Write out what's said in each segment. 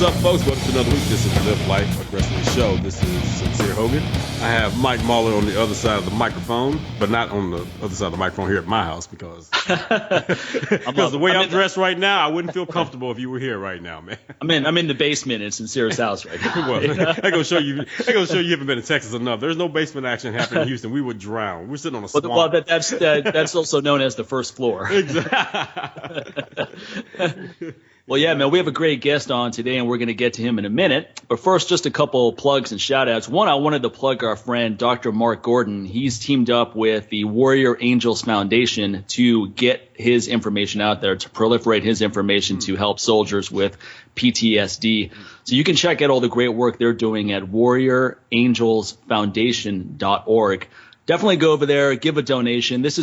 up, folks? Welcome to another week. This is the Live Life Aggressively Show. This is Sincere Hogan. I have Mike Mahler on the other side of the microphone, but not on the other side of the microphone here at my house because the way I'm dressed right now, I wouldn't feel comfortable if you were here right now, man. I'm in the basement in Sincere's house right now. Well, I go show you. I go show you haven't been in Texas enough. There's no basement action happening in Houston. We would drown. We're sitting on a swamp. Well, that's also known as the first floor. Exactly. Well, yeah, man, we have a great guest on today, and we're going to get to him in a minute. But first, just a couple plugs and shout-outs. One, I wanted to plug our friend Dr. Mark Gordon. He's teamed up with the Warrior Angels Foundation to get his information out there, to proliferate his information to help soldiers with PTSD. So you can check out all the great work they're doing at warriorangelsfoundation.org. Definitely go over there, give a donation. This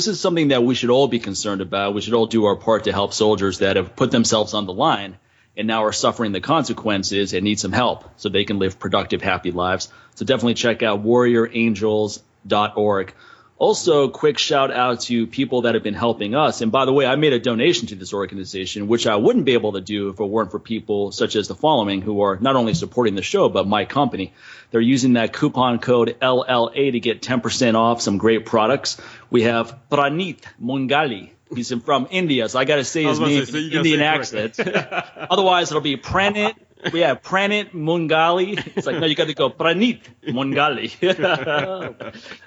is something that we should all be concerned about. We should all do our part to help soldiers that have put themselves on the line and now are suffering the consequences and need some help so they can live productive, happy lives. So definitely check out warriorangels.org. Also, quick shout out to people that have been helping us. And by the way, I made a donation to this organization, which I wouldn't be able to do if it weren't for people such as the following who are not only supporting the show, but my company. They're using that coupon code LLA to get 10% off some great products. We have Pranit Mungali. He's from India, so I got to say his name in Indian accent. Otherwise, it'll be Pranit. Yeah, Pranit Mungali. It's like, no, you got to go Pranit Mungali.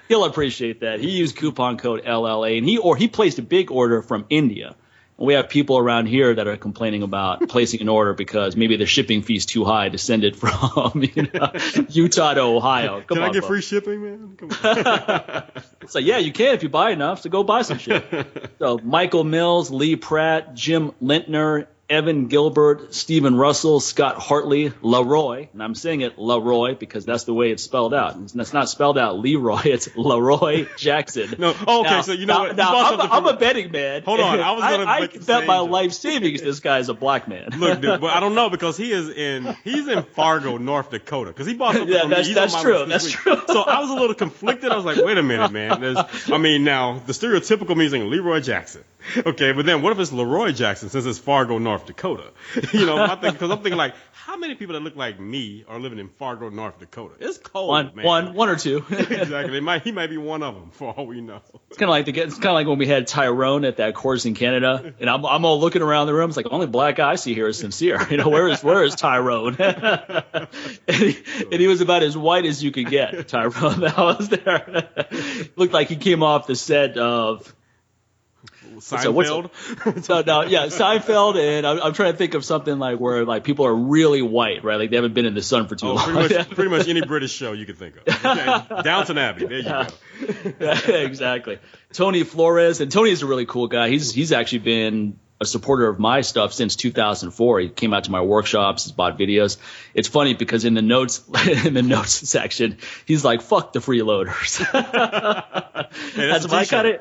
He'll appreciate that. He used coupon code LLA, and he placed a big order from India. And we have people around here that are complaining about placing an order because maybe the shipping fee's too high to send it from Utah to Ohio. Can I get free shipping, man? Come on. It's like, yeah, you can if you buy enough, so go buy some shit. So Michael Mills, Lee Pratt, Jim Lintner, Evan Gilbert, Stephen Russell, Scott Hartley, Leroy, and I'm saying it Leroy because that's the way it's spelled out. It's not spelled out Leroy, it's Leroy Jackson. No, oh, okay, now, so you know what? Now I'm a betting man. Hold on, I bet my life savings this guy is a black man. Look, dude, but I don't know because he's in Fargo, North Dakota, because he bought something from me. That's true. That's true. So I was a little conflicted. I was like, wait a minute, man. Now the stereotypical me saying Leroy Jackson. Okay, but then what if it's Leroy Jackson since it's Fargo, North Dakota? Because I'm thinking like, how many people that look like me are living in Fargo, North Dakota? It's cold, man. One or two. Exactly. He might be one of them for all we know. It's kind of like when we had Tyrone at that course in Canada, and I'm all looking around the room. It's like the only black guy I see here is Sincere. Where is Tyrone? and he was about as white as you could get. Tyrone that was there. Looked like he came off the set of Seinfeld. Seinfeld, and I'm trying to think of something like where like people are really white, right? Like they haven't been in the sun for too long. Pretty much any British show you can think of. Okay. Downton Abbey. There you go. Exactly. Tony Flores, and Tony is a really cool guy. He's actually been a supporter of my stuff since 2004. He came out to my workshops, he's bought videos. It's funny because in the notes section, he's like, "Fuck the freeloaders." That's my kind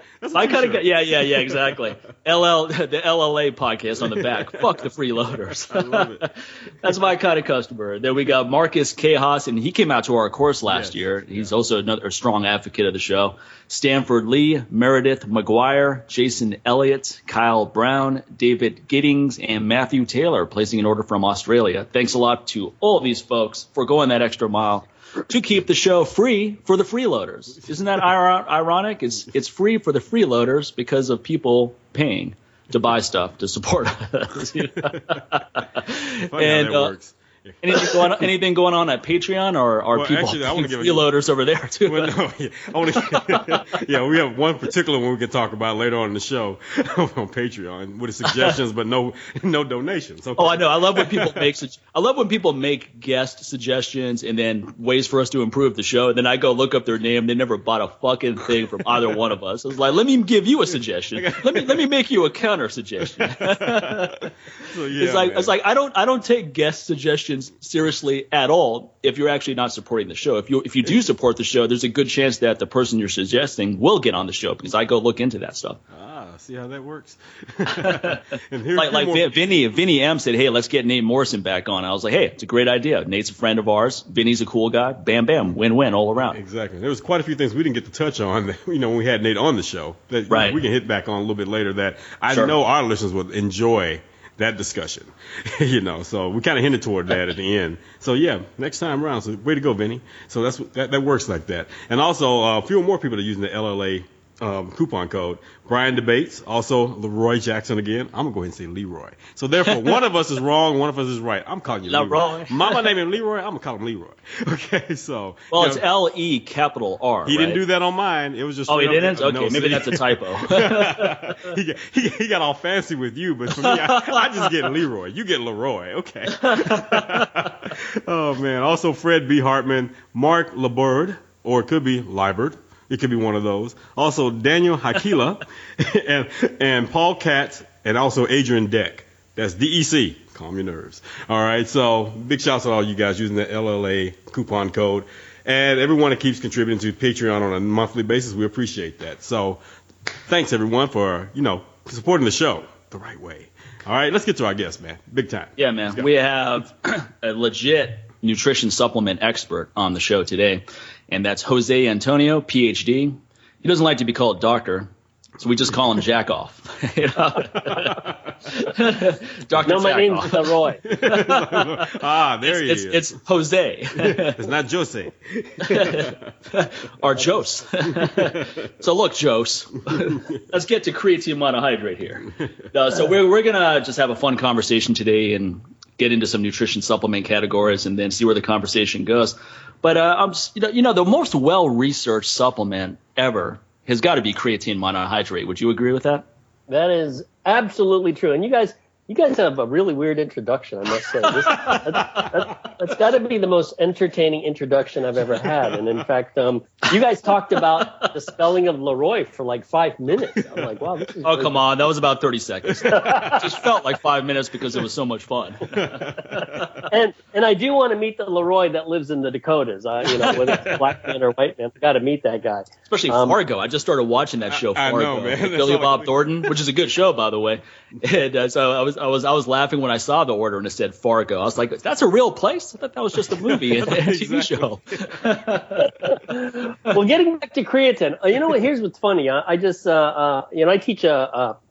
of guy. Yeah, exactly. The LLA podcast on the back. Fuck the freeloaders. I love it. That's my kind of customer. Then we got Marcus Cajas, and he came out to our course last year. He's also another strong advocate of the show. Stanford Lee, Meredith McGuire, Jason Elliott, Kyle Brown, David Giddings, and Matthew Taylor placing an order from Australia. Thanks a lot to all of these folks for going that extra mile to keep the show free for the freeloaders. Isn't that ironic? It's free for the freeloaders because of people paying to buy stuff to support us. Funny how that works. Anything going on at Patreon, or are people freeloaders over there too? Well, no, we have one particular one we can talk about later on in the show on Patreon with the suggestions, but no donations. Okay. Oh, I know. I love when people make guest suggestions and then ways for us to improve the show. And then I go look up their name. They never bought a fucking thing from either one of us. I was like, let me give you a suggestion. Let me make you a counter suggestion. It's like I don't take guest suggestions seriously at all if you're actually not supporting the show. If you do support the show, there's a good chance that the person you're suggesting will get on the show because I go look into that stuff. See how that works. Vinny M said, "Hey, let's get Nate Morrison back on." I was like, "Hey, it's a great idea. Nate's a friend of ours. Vinny's a cool guy. Bam, bam, win-win all around." Exactly. There was quite a few things we didn't get to touch on that, when we had Nate on the show that we can hit back on a little bit later that I know our listeners would enjoy that discussion. So we kind of hinted toward that at the end. So yeah, next time around. So way to go, Vinny. So that works like that. And also a few more people are using the LLA coupon code. Brian debates. Also Leroy Jackson again. I'm gonna go ahead and say Leroy. So therefore, one of us is wrong, one of us is right. I'm calling you Leroy. Mama named him Leroy. I'm gonna call him Leroy. Okay, so it's L-E capital R. He didn't do that on mine. It was just. Oh, he didn't. Okay, maybe that's a typo. he got all fancy with you, but for me, I just get Leroy. You get Leroy. Okay. Oh man. Also Fred B. Hartman, Mark LeBird, or it could be Libert. It could be one of those. Also, Daniel Hakila and Paul Katz and also Adrian Deck. That's DEC. Calm your nerves. All right. So big shouts to all you guys using the LLA coupon code. And everyone that keeps contributing to Patreon on a monthly basis, we appreciate that. So thanks, everyone, for, supporting the show the right way. All right. Let's get to our guest, man. Big time. Yeah, man. We have a legit nutrition supplement expert on the show today. And that's Jose Antonio, Ph.D. He doesn't like to be called doctor, so we just call him Jack Off. Dr. No, my name's Leroy. There he is. It's Jose. It's not Jose. Or Jose. So look, Jose, let's get to creatine monohydrate here. So we're going to just have a fun conversation today and get into some nutrition supplement categories and then see where the conversation goes. But the most well-researched supplement ever has got to be creatine monohydrate. Would you agree with that? That is absolutely true. And you guys have a really weird introduction, I must say. That's got to be the most entertaining introduction I've ever had. And in fact, you guys talked about the spelling of Leroy for like 5 minutes. I'm like, wow, this is. Oh, come on. That was about 30 seconds. It just felt like 5 minutes because it was so much fun. And I do want to meet the Leroy that lives in the Dakotas. Whether it's a black man or white man, I've got to meet that guy. Especially Fargo. I just started watching that show, Fargo. I know, man. With Billy Bob Thornton, which is a good show, by the way. And so I was laughing when I saw the order and it said Fargo. I was like, that's a real place? I thought that was just a movie and a TV show. Well, getting back to creatine, here's what's funny. I just, I teach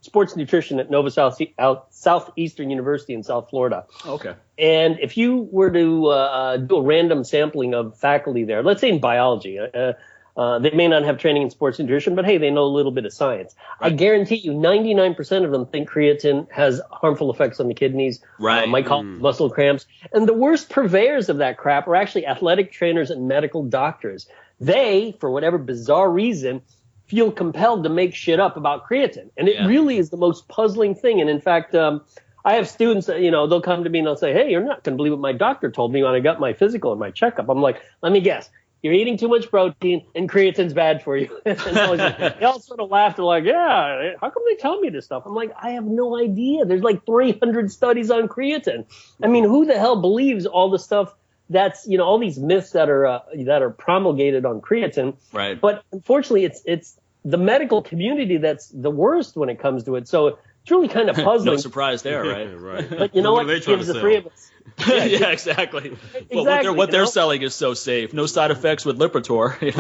sports nutrition at Nova Southeastern University in South Florida. Okay. And if you were to do a random sampling of faculty there, let's say in biology, they may not have training in sports nutrition, but hey, they know a little bit of science. Right. I guarantee you 99% of them think creatine has harmful effects on the kidneys, might cause muscle cramps. And the worst purveyors of that crap are actually athletic trainers and medical doctors. They, for whatever bizarre reason, feel compelled to make shit up about creatine. And it really is the most puzzling thing. And in fact, I have students that, they'll come to me and they'll say, hey, you're not going to believe what my doctor told me when I got my physical and my checkup. I'm like, let me guess. You're eating too much protein and creatine's bad for you. And they all sort of laughed and like, yeah, how come they tell me this stuff? I'm like, I have no idea. There's like 300 studies on creatine. I mean, who the hell believes all the stuff that's, all these myths that are promulgated on creatine. Right. But unfortunately, it's the medical community that's the worst when it comes to it. So it's really kind of puzzling. No surprise there, right? Right. But you know what? It gives the three of us. Yeah, exactly. Well, what they're selling is so safe. No side effects with Lipitor. Hey,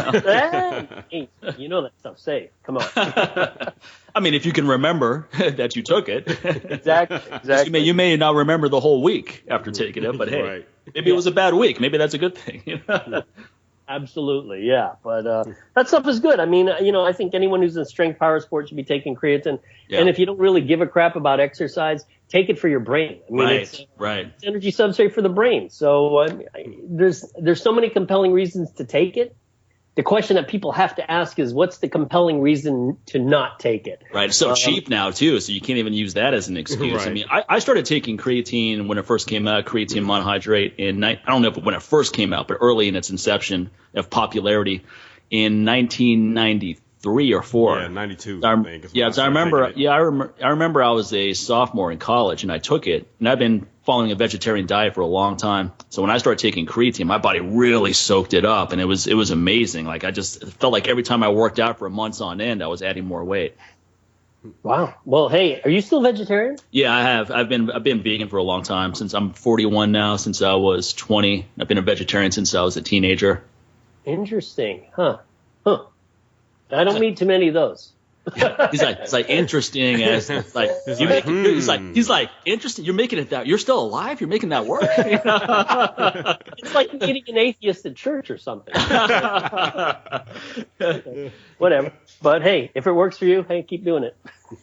that stuff's safe. Come on. I mean, if you can remember that you took it. Exactly. You may not remember the whole week after taking it, but hey, maybe it was a bad week. Maybe that's a good thing. Absolutely, yeah. But that stuff is good. I mean, I think anyone who's in strength power sports should be taking creatine. Yeah. And if you don't really give a crap about exercise, take it for your brain. I mean, it's energy substrate for the brain. So there's so many compelling reasons to take it. The question that people have to ask is, what's the compelling reason to not take it? Right. It's so cheap now, too, so you can't even use that as an excuse. Right. I mean, I started taking creatine when it first came out, creatine monohydrate, I don't know when it first came out, but early in its inception of popularity in 1993 or 4. Yeah, 92, I think. I remember I was a sophomore in college, and I took it, and I've been following a vegetarian diet for a long time. So when I started taking creatine, my body really soaked it up, and it was amazing. Like I just felt like every time I worked out for months on end, I was adding more weight. Wow. Well, hey, are you still vegetarian? Yeah, I have. I've been vegan for a long time. Since I'm 41 now, since I was 20. I've been a vegetarian since I was a teenager. Interesting. Huh. I don't meet too many of those. It's like interesting as like you make he's like interesting. You're making it that you're still alive. You're making that work. It's like meeting an atheist at church or something. Whatever. But hey, if it works for you, hey, keep doing it.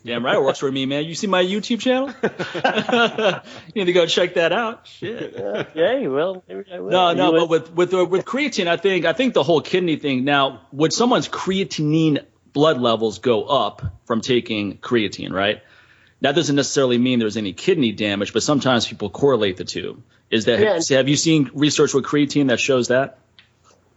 Damn right, it works for me, man. You see my YouTube channel? You need to go check that out. Shit. Yeah, well, maybe I will. No, but with creatine, I think the whole kidney thing. Now, would someone's creatinine blood levels go up from taking creatine, right? That doesn't necessarily mean there's any kidney damage, but sometimes people correlate the two. Have you seen research with creatine that shows that?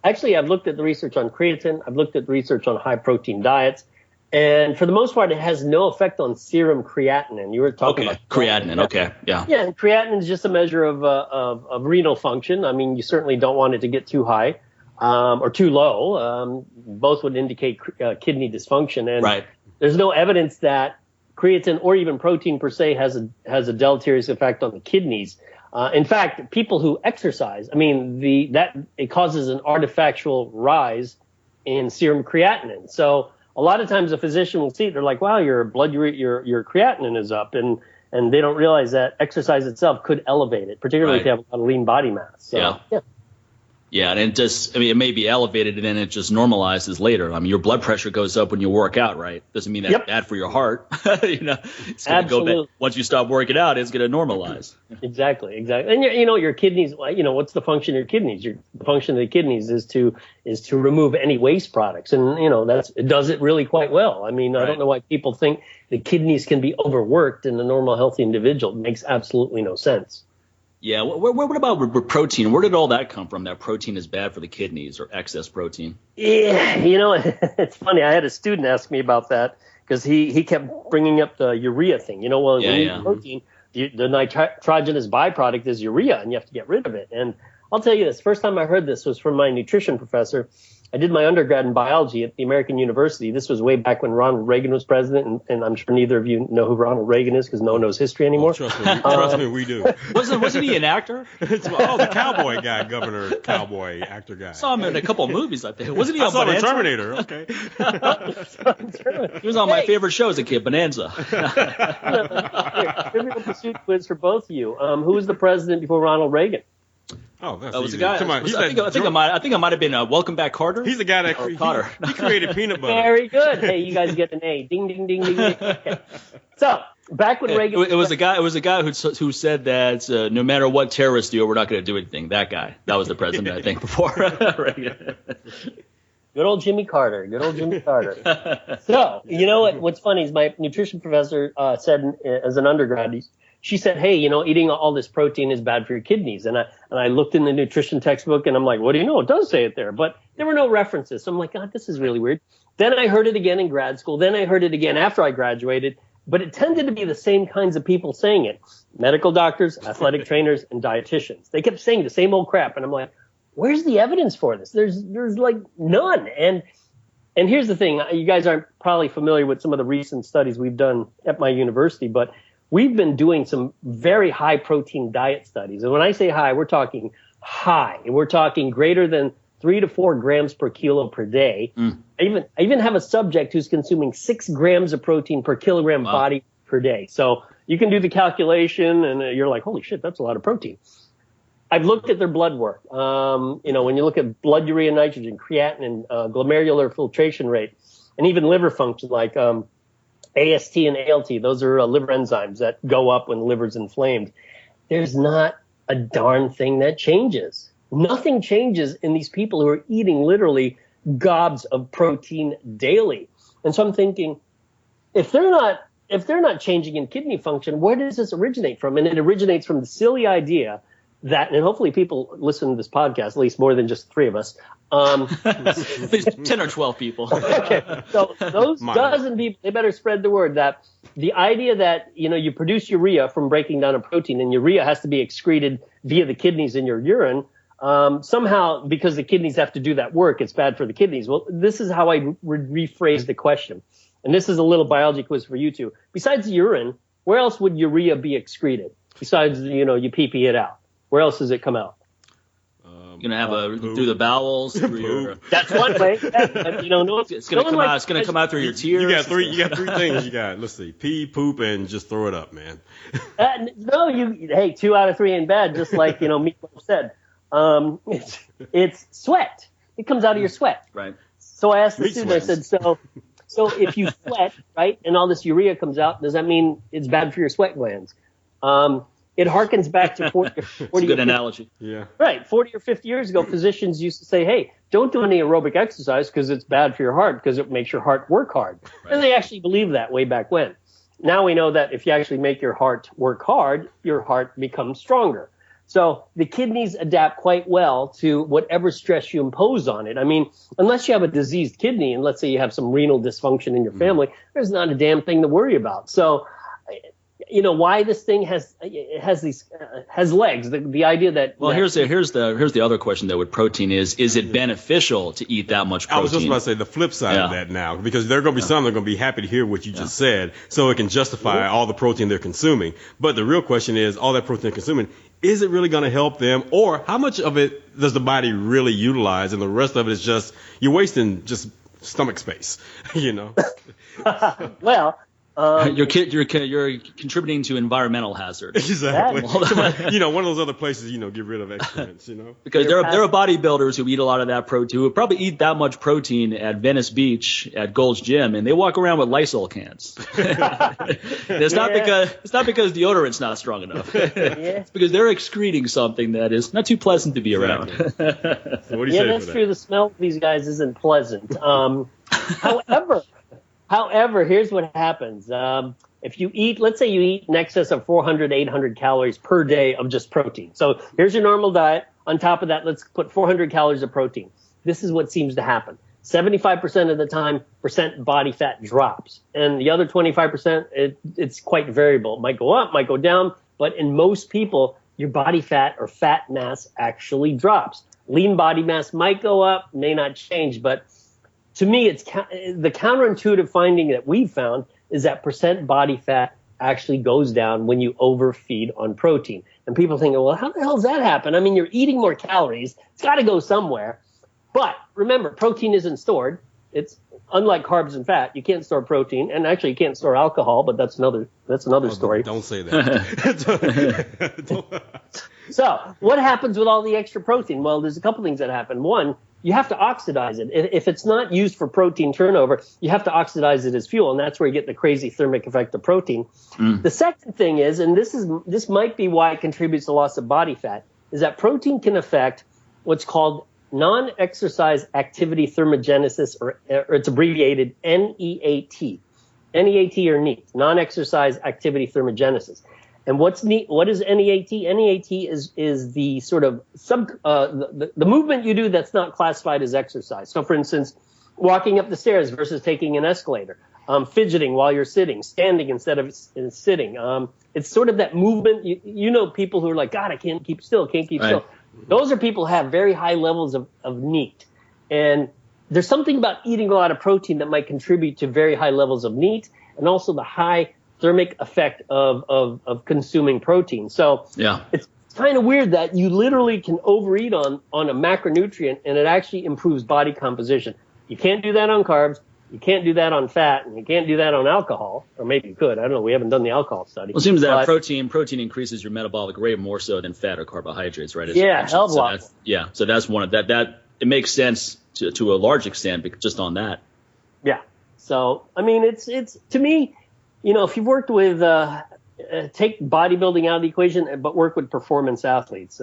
Actually, I've looked at the research on creatine. I've looked at the research on high protein diets. And for the most part, it has no effect on serum creatinine. You were talking about creatinine. Okay, yeah. Yeah, and creatinine is just a measure of renal function. I mean, you certainly don't want it to get too high or too low. Both would indicate kidney dysfunction. And there's no evidence that creatine or even protein per se has a deleterious effect on the kidneys. In fact, people who exercise, I mean, it causes an artifactual rise in serum creatinine. So a lot of times a physician will see it. They're like, wow, your creatinine is up. And they don't realize that exercise itself could elevate it, particularly if you have a lot of lean body mass. So, yeah. And it may be elevated and then it just normalizes later. I mean, your blood pressure goes up when you work out, right? Doesn't mean that's bad for your heart. It's going to go back. Once you stop working out, it's going to normalize. Exactly. And your kidneys, what's the function of your kidneys? The function of the kidneys is to remove any waste products. And, it does it really quite well. I mean, I don't know why people think the kidneys can be overworked in a normal, healthy individual. It makes absolutely no sense. Yeah. What about with protein? Where did all that come from? That protein is bad for the kidneys or excess protein? Yeah. It's funny. I had a student ask me about that because he kept bringing up the urea thing. When you eat protein, the nitrogenous byproduct is urea and you have to get rid of it. And I'll tell you this. First time I heard this was from my nutrition professor. I did my undergrad in biology at the American University. This was way back when Ronald Reagan was president, and I'm sure neither of you know who Ronald Reagan is because no one knows history anymore. Trust me, we do. Wasn't he an actor? The cowboy guy, governor, cowboy, actor guy. Saw him in a couple of movies, I think. Wasn't he on Bonanza? Terminator? Okay. He was on my favorite show as a kid, Bonanza. Trivial Pursuit quiz for both of you. Who was the president before Ronald Reagan? Oh, that's was easy. a guy. Come on. I think I might have been Welcome Back, Carter. He's the guy that he created peanut butter. Very good. Hey, you guys get an A. Ding, ding, ding, ding, ding. Okay. So back when Reagan, it was a guy who said that no matter what terrorists do, we're not going to do anything. That guy. That was the president, I think, before Reagan. Good old Jimmy Carter. So what's funny is my nutrition professor said as an undergrad. She said, hey, eating all this protein is bad for your kidneys. And I looked in the nutrition textbook and I'm like, what do you know? It does say it there. But there were no references. So I'm like, God, this is really weird. Then I heard it again in grad school. Then I heard it again after I graduated. But it tended to be the same kinds of people saying it. Medical doctors, athletic trainers, and dietitians. They kept saying the same old crap. And I'm like, where's the evidence for this? There's like none. And here's the thing. You guys aren't probably familiar with some of the recent studies we've done at my university, but we've been doing some very high protein diet studies. And when I say high, we're talking high. And we're talking greater than 3 to 4 grams per kilo per day. I even have a subject who's consuming 6 grams of protein per kilogram body per day. So you can do the calculation and you're like, holy shit, that's a lot of protein. I've looked at their blood work. When you look at blood urea nitrogen, creatinine, glomerular filtration rate, and even liver function like AST and ALT, those are liver enzymes that go up when the liver's inflamed. There's not a darn thing that changes. Nothing changes in these people who are eating literally gobs of protein daily. And so I'm thinking, if they're not changing in kidney function, where does this originate from? And it originates from the silly idea that, and hopefully people listen to this podcast, at least more than just 3 of us. At least 10 or 12 people. Okay. So those dozen people, they better spread the word that the idea that, you produce urea from breaking down a protein and urea has to be excreted via the kidneys in your urine. Somehow, because the kidneys have to do that work, it's bad for the kidneys. Well, this is how I would rephrase the question. And this is a little biology quiz for you two. Besides urine, where else would urea be excreted? Besides, you pee it out. Where else does it come out? You're gonna have poop. through the bowels, through your. That's one way. It's gonna come out through your tears. You got three things. You got, let's see, pee, poop, and just throw it up, man. Hey, 2 out of 3 ain't bad. Just like Meatloaf said, it's sweat. It comes out of your sweat. Right. So I asked the student. I said, so if you sweat, right, and all this urea comes out, does that mean it's bad for your sweat glands? It harkens back to 40 That's a good analogy. Yeah. Right. 40 or 50 years ago, physicians used to say, hey, don't do any aerobic exercise because it's bad for your heart because it makes your heart work hard. Right. And they actually believed that way back when. Now we know that if you actually make your heart work hard, your heart becomes stronger. So the kidneys adapt quite well to whatever stress you impose on it. I mean, unless you have a diseased kidney and let's say you have some renal dysfunction in your family, there's not a damn thing to worry about. So why this thing has legs. The idea that here's the other question though with protein is it beneficial to eat that much protein? I was just about to say the flip side of that now, because there are going to be some that are going to be happy to hear what you just said, so it can justify all the protein they're consuming. But the real question is, all that protein they're consuming, is it really going to help them, or how much of it does the body really utilize, and the rest of it is just you're wasting just stomach space, Well. You're contributing to environmental hazard. Exactly. One of those other places, get rid of excrements, Because there are bodybuilders who eat a lot of that protein, who probably eat that much protein at Venice Beach at Gold's Gym, and they walk around with Lysol cans. It's not because deodorant's not strong enough. It's because they're excreting something that is not too pleasant to be around. So what do you say that's for true. that? The smell of these guys isn't pleasant. However, here's what happens. If you eat, let's say you eat in excess of 400, 800 calories per day of just protein. So here's your normal diet. On top of that, let's put 400 calories of protein. This is what seems to happen. 75% of the time, percent body fat drops. And the other 25%, it's quite variable. It might go up, might go down. But in most people, your body fat or fat mass actually drops. Lean body mass might go up, may not change, but to me, it's the counterintuitive finding that we've found is that percent body fat actually goes down when you overfeed on protein. And people think, well, how the hell does that happen? I mean, you're eating more calories. It's got to go somewhere. But remember, protein isn't stored. It's unlike carbs and fat. You can't store protein, and actually you can't store alcohol. But that's another story. Don't say that. So what happens with all the extra protein? Well, there's a couple things that happen. One, you have to oxidize it. If it's not used for protein turnover, you have to oxidize it as fuel, and that's where you get the crazy thermic effect of protein. The second thing is, and this might be why it contributes to loss of body fat, is that protein can affect what's called non-exercise activity thermogenesis, or it's abbreviated n.e.a.t. n.e.a.t. or n.e.a.t, non-exercise activity thermogenesis. And what is n.e.a.t? n.e.a.t is the sort of the movement you do that's not classified as exercise. So, for instance, walking up the stairs versus taking an escalator, fidgeting while you're sitting, standing instead of sitting. It's sort of that movement. People who are like, God, I can't keep still, still. Those are people who have very high levels of n.e.a.t. And there's something about eating a lot of protein that might contribute to very high levels of n.e.a.t and also the high thermic effect of consuming protein. So it's kind of weird that you literally can overeat on a macronutrient and it actually improves body composition. You can't do that on carbs. You can't do that on fat, and you can't do that on alcohol. Or maybe you could. I don't know. We haven't done the alcohol study. Well, it seems that protein increases your metabolic rate more so than fat or carbohydrates, right? Hell of a lot. So that's one of that. It makes sense to a large extent just on that. Yeah. So I mean, it's to me. If you've worked with, take bodybuilding out of the equation, but work with performance athletes,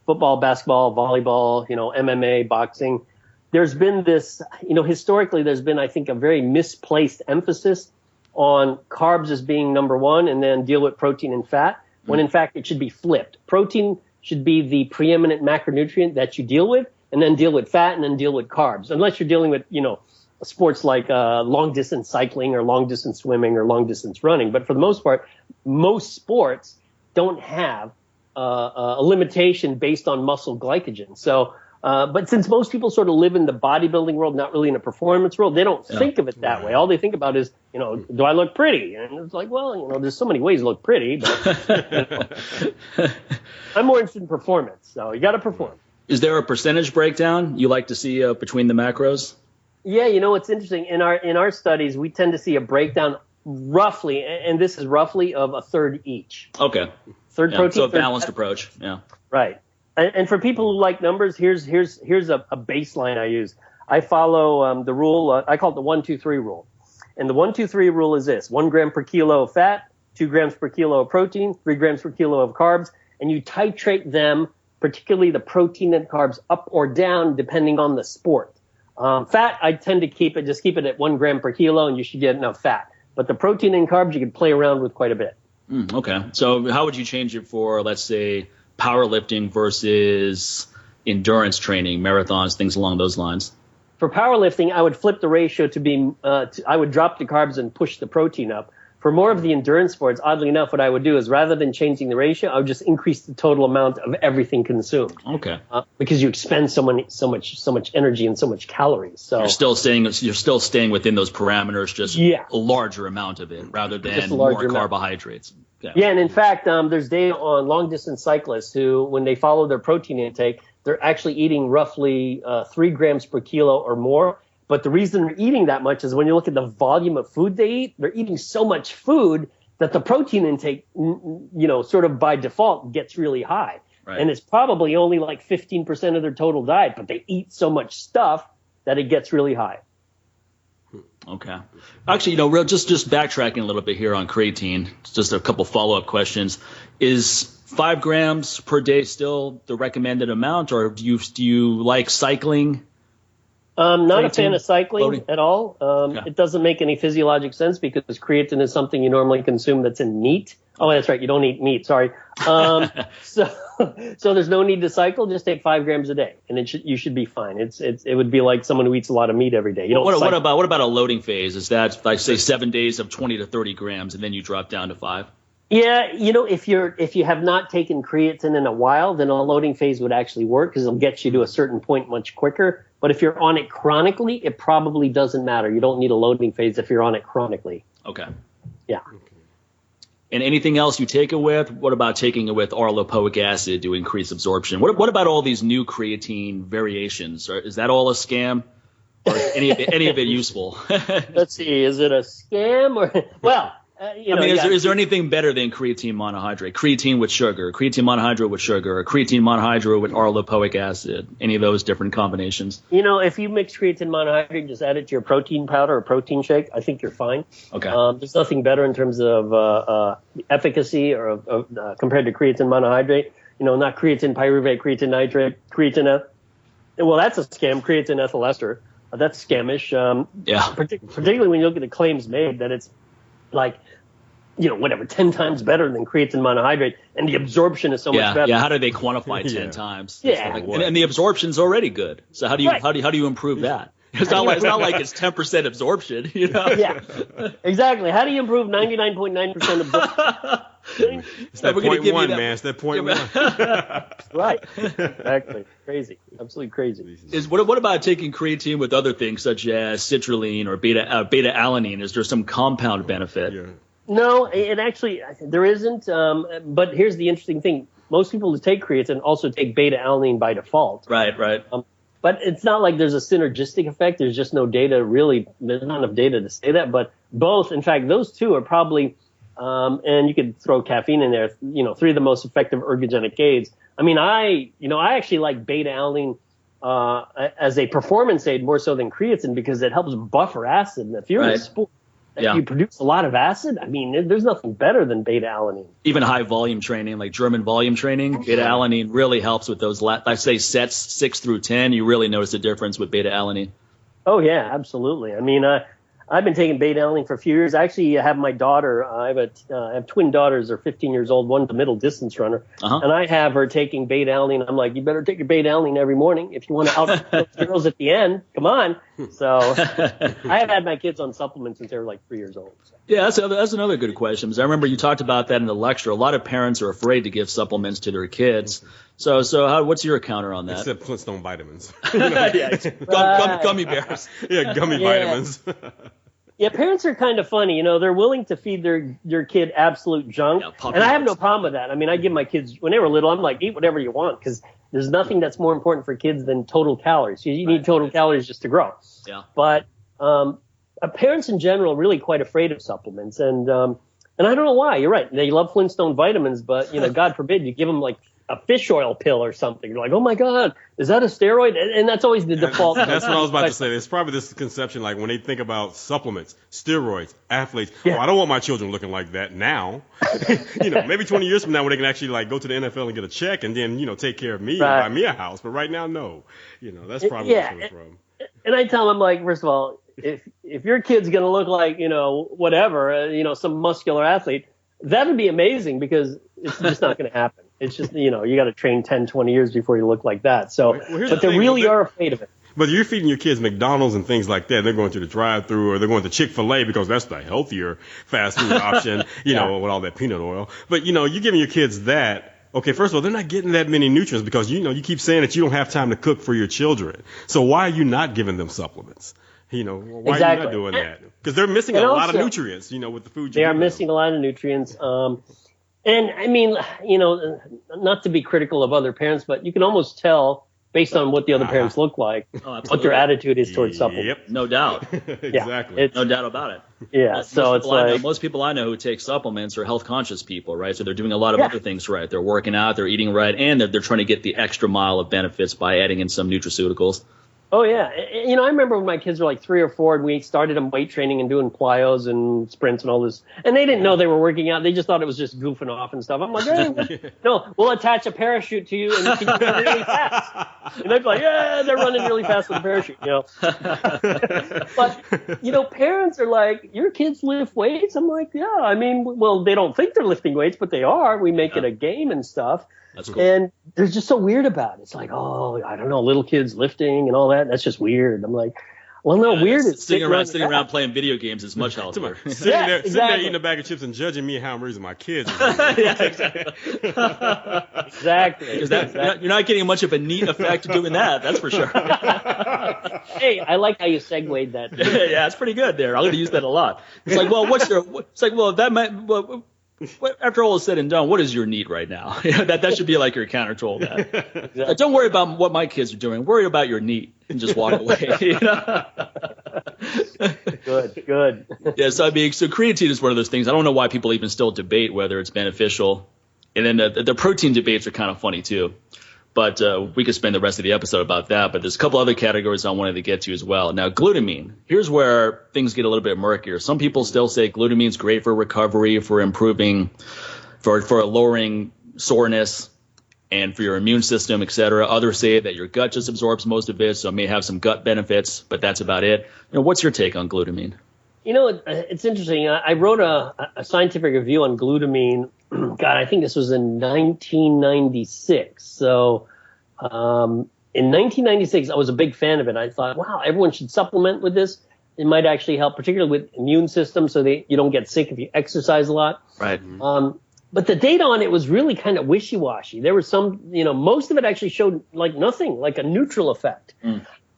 football, basketball, volleyball, MMA, boxing, there's been this, historically there's been, I think, a very misplaced emphasis on carbs as being number one and then deal with protein and fat, when in fact it should be flipped. Protein should be the preeminent macronutrient that you deal with, and then deal with fat and then deal with carbs, unless you're dealing with, sports like long distance cycling or long distance swimming or long distance running. But for the most part, most sports don't have a limitation based on muscle glycogen. So, but since most people sort of live in the bodybuilding world, not really in the performance world, they don't think of it that way. All they think about is, do I look pretty? And it's like, well, there's so many ways to look pretty, but I'm more interested in performance. So you got to perform. Is there a percentage breakdown you like to see between the macros? Yeah, what's interesting in our studies, we tend to see a breakdown roughly, and this is roughly of a third each. Okay. Third protein. So a balanced approach. Yeah. Right. And for people who like numbers, here's a baseline I use. I follow the rule. I call it the 1-2-3 rule. And the 1-2-3 rule is this: 1 gram per kilo of fat, 2 grams per kilo of protein, 3 grams per kilo of carbs, and you titrate them, particularly the protein and carbs, up or down depending on the sport. Fat, I tend to keep it at 1 gram per kilo, and you should get enough fat. But the protein and carbs, you can play around with quite a bit. Okay. So how would you change it for, let's say, powerlifting versus endurance training, marathons, things along those lines? For powerlifting, I would flip the ratio to be, I would drop the carbs and push the protein up. For more of the endurance sports, oddly enough, what I would do is rather than changing the ratio, I would just increase the total amount of everything consumed. Okay. Because you expend so much energy and so much calories. So you're still staying within those parameters, just a larger amount of it rather than more carbohydrates. Yeah, and in fact, there's data on long distance cyclists who, when they follow their protein intake, they're actually eating roughly 3 grams per kilo or more. But the reason they're eating that much is when you look at the volume of food they eat, they're eating so much food that the protein intake, sort of by default gets really high. Right. And it's probably only like 15% of their total diet, but they eat so much stuff that it gets really high. Okay. Actually, just backtracking a little bit here on creatine, just a couple follow-up questions. Is 5 grams per day still the recommended amount, or do you like cycling? Not a fan of cycling at all. It doesn't make any physiologic sense because creatine is something you normally consume that's in meat. Oh, that's right. You don't eat meat. Sorry. So there's no need to cycle. Just take 5 grams a day, and you should be fine. It would be like someone who eats a lot of meat every day. What about a loading phase? Is that like say 7 days of 20 to 30 grams, and then you drop down to 5? Yeah, if you have not taken creatine in a while, then a loading phase would actually work because it'll get you to a certain point much quicker. But if you're on it chronically, it probably doesn't matter. You don't need a loading phase if you're on it chronically. Okay. Yeah. And anything else you take it with? What about taking it with orlipoic acid to increase absorption? What about all these new creatine variations? Is that all a scam? Or any of it useful? Let's see. Is it a scam or well? Is there anything better than creatine monohydrate? Creatine with sugar, creatine monohydrate with sugar, or creatine monohydrate with orlipoic acid? Any of those different combinations? If you mix creatine monohydrate, just add it to your protein powder or protein shake. I think you're fine. Okay. There's nothing better in terms of efficacy or compared to creatine monohydrate. Not creatine pyruvate, creatine nitrate, creatine. Well, that's a scam. Creatine ethyl ester. That's scamish. Particularly when you look at the claims made that it's like, 10 times better than creatine monohydrate, and the absorption is so much better. Yeah, how do they quantify 10 times? Yeah. And the absorption's already good. So how do you improve that? It's not like it's 10% absorption, Yeah, exactly. How do you improve 99.9% absorption? It's that 0.1, man. It's that 0.1. Right. Exactly. Crazy. Absolutely crazy. What about taking creatine with other things such as citrulline or beta alanine? Is there some compound benefit? Yeah. No, it actually there isn't. But here's the interesting thing: most people who take creatine also take beta alanine by default. Right. But it's not like there's a synergistic effect. There's just no data really. There's not enough data to say that. But both, in fact, those two are probably. And you could throw caffeine in there. 3 of the most effective ergogenic aids. I mean, I actually like beta alanine as a performance aid more so than creatine because it helps buffer acid. And if you're in a sport that you produce a lot of acid, I mean, there's nothing better than beta alanine. Even high volume training, like German volume training, beta alanine really helps with those. I say sets 6 through 10. You really notice a difference with beta alanine. Oh yeah, absolutely. I mean, I've been taking beta alanine for a few years. Actually, I have my daughter. I have twin daughters. They're 15 years old. One's a middle distance runner, and I have her taking beta alanine. I'm like, you better take your beta alanine every morning if you want to out those girls at the end. Come on. So I have had my kids on supplements since they were like 3 years old. So. Yeah, that's another good question. Because I remember you talked about that in the lecture. A lot of parents are afraid to give supplements to their kids. So what's your counter on that? Except Flintstone vitamins. Gummy bears. Yeah, gummy vitamins. Yeah, parents are kind of funny. They're willing to feed their kid absolute junk. And I have no problem with that. I mean, I give my kids, when they were little, I'm like, eat whatever you want because There's nothing that's more important for kids than total calories. You need total calories just to grow. Yeah. But parents in general are really quite afraid of supplements, and I don't know why. You're right. They love Flintstone vitamins, but God forbid you give them like a fish oil pill or something. You're like, oh my God, is that a steroid? And that's always the default. That's what I was about to say. There's probably this conception, like when they think about supplements, steroids, athletes. Yeah. Oh, I don't want my children looking like that now. Maybe 20 years from now when they can actually like go to the NFL and get a check and then, take care of me and buy me a house. But right now, no. That's probably where it's coming from. And I tell them, like, first of all, if your kid's going to look like, whatever, some muscular athlete, that would be amazing because it's just not going to happen. It's just, you got to train 10, 20 years before you look like that. So, but they really are afraid of it. But you're feeding your kids McDonald's and things like that. They're going to the drive-thru or they're going to Chick-fil-A because that's the healthier fast food option, with all that peanut oil. But, you're giving your kids that. Okay, first of all, they're not getting that many nutrients because, you keep saying that you don't have time to cook for your children. So why are you not giving them supplements? Why are you not doing that? Because they're missing a lot of nutrients, with the food they are missing a lot of nutrients. And I mean, not to be critical of other parents, but you can almost tell based on what the other parents look like, what their attitude is towards supplements. Yep, no doubt. Exactly. No doubt about it. Yeah. Most people I know who take supplements are health conscious people, right? So they're doing a lot of other things right. They're working out, they're eating right, and they're trying to get the extra mile of benefits by adding in some nutraceuticals. Oh, yeah. I remember when my kids were like 3 or 4 and we started them weight training and doing plyos and sprints and all this. And they didn't know they were working out. They just thought it was just goofing off and stuff. I'm like, hey, no, we'll attach a parachute to you and you can run really fast. And they'd be like, yeah, they're running really fast with a parachute, But, parents are like, your kids lift weights? I'm like, yeah. I mean, well, they don't think they're lifting weights, but they are. We make it a game and stuff. That's cool. And they're just so weird about it. It's like, oh, I don't know, little kids lifting and all that. That's just weird. I'm like, well, no, weird is sitting around playing video games is much healthier. Sitting there eating a bag of chips and judging me how I'm raising my kids. Exactly. Exactly. Because you're not getting much of a neat effect doing that. That's for sure. Hey, I like how you segued that. Yeah, it's pretty good there. I'm going to use that a lot. It's like, well, that might. Well, after all is said and done, what is your need right now? That should be like your counter to all that. Exactly. Don't worry about what my kids are doing. Worry about your need and just walk away. Good. Yeah, so creatine is one of those things. I don't know why people even still debate whether it's beneficial. And then the protein debates are kind of funny too. But we could spend the rest of the episode about that. But there's a couple other categories I wanted to get to as well. Now, glutamine. Here's where things get a little bit murkier. Some people still say glutamine's great for recovery, for improving, for lowering soreness, and for your immune system, et cetera. Others say that your gut just absorbs most of it, so it may have some gut benefits, but that's about it. What's your take on glutamine? It's interesting. I wrote a scientific review on glutamine. God, I think this was in 1996. So in 1996, I was a big fan of it. I thought, wow, everyone should supplement with this. It might actually help, particularly with immune system, so that you don't get sick if you exercise a lot. Right. But the data on it was really kind of wishy-washy. There was some, most of it actually showed like nothing, like a neutral effect.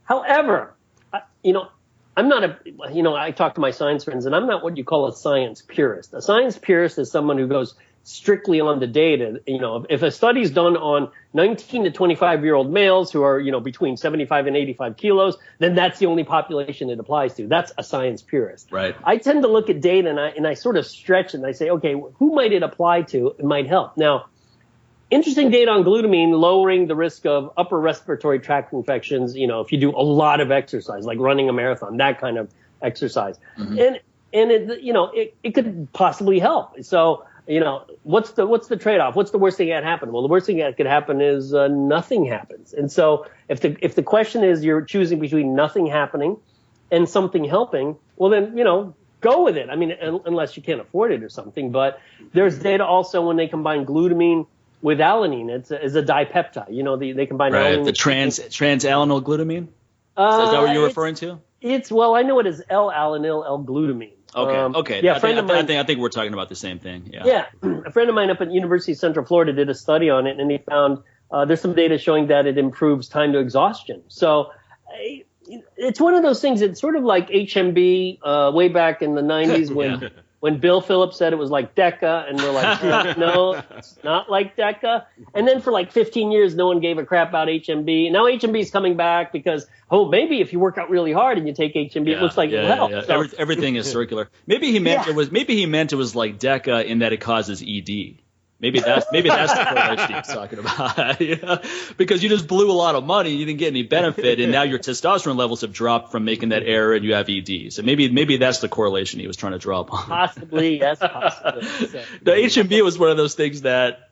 However, I'm not I talk to my science friends, and I'm not what you call a science purist. A science purist is someone who goes strictly on the data. If a study's done on 19 to 25-year-old males who are, between 75 and 85 kilos, then that's the only population it applies to. That's a science purist. Right. I tend to look at data and I sort of stretch it and I say, okay, who might it apply to? It might help. Now, interesting data on glutamine lowering the risk of upper respiratory tract infections, if you do a lot of exercise, like running a marathon, that kind of exercise. And it could possibly help. So, what's the trade-off? What's the worst thing that could happen? Well, the worst thing that could happen is nothing happens. And so if the question is you're choosing between nothing happening and something helping, well then, go with it. I mean, unless you can't afford it or something. But there's data also when they combine glutamine with alanine. It's a dipeptide. They combine alanine. The transalanine glutamine? Is that what you're referring to? I know it as L-alanine, L-glutamine. Okay. Yeah, I think we're talking about the same thing. Yeah. A friend of mine up at University of Central Florida did a study on it, and he found there's some data showing that it improves time to exhaustion. So it's one of those things. It's sort of like HMB way back in the 90s when when Bill Phillips said it was like DECA, and we're like, no, it's not like DECA. And then for like 15 years, no one gave a crap about HMB. Now HMB is coming back because, maybe if you work out really hard and you take HMB, it looks like it'll help. Yeah. So, Everything is circular. Maybe he meant it was like DECA in that it causes ED. Maybe that's the correlation he's talking about. Yeah. Because you just blew a lot of money, you didn't get any benefit, and now your testosterone levels have dropped from making that error, and you have ED. So maybe that's the correlation he was trying to draw upon. Possibly, yes, possibly. So. The HMB was one of those things that,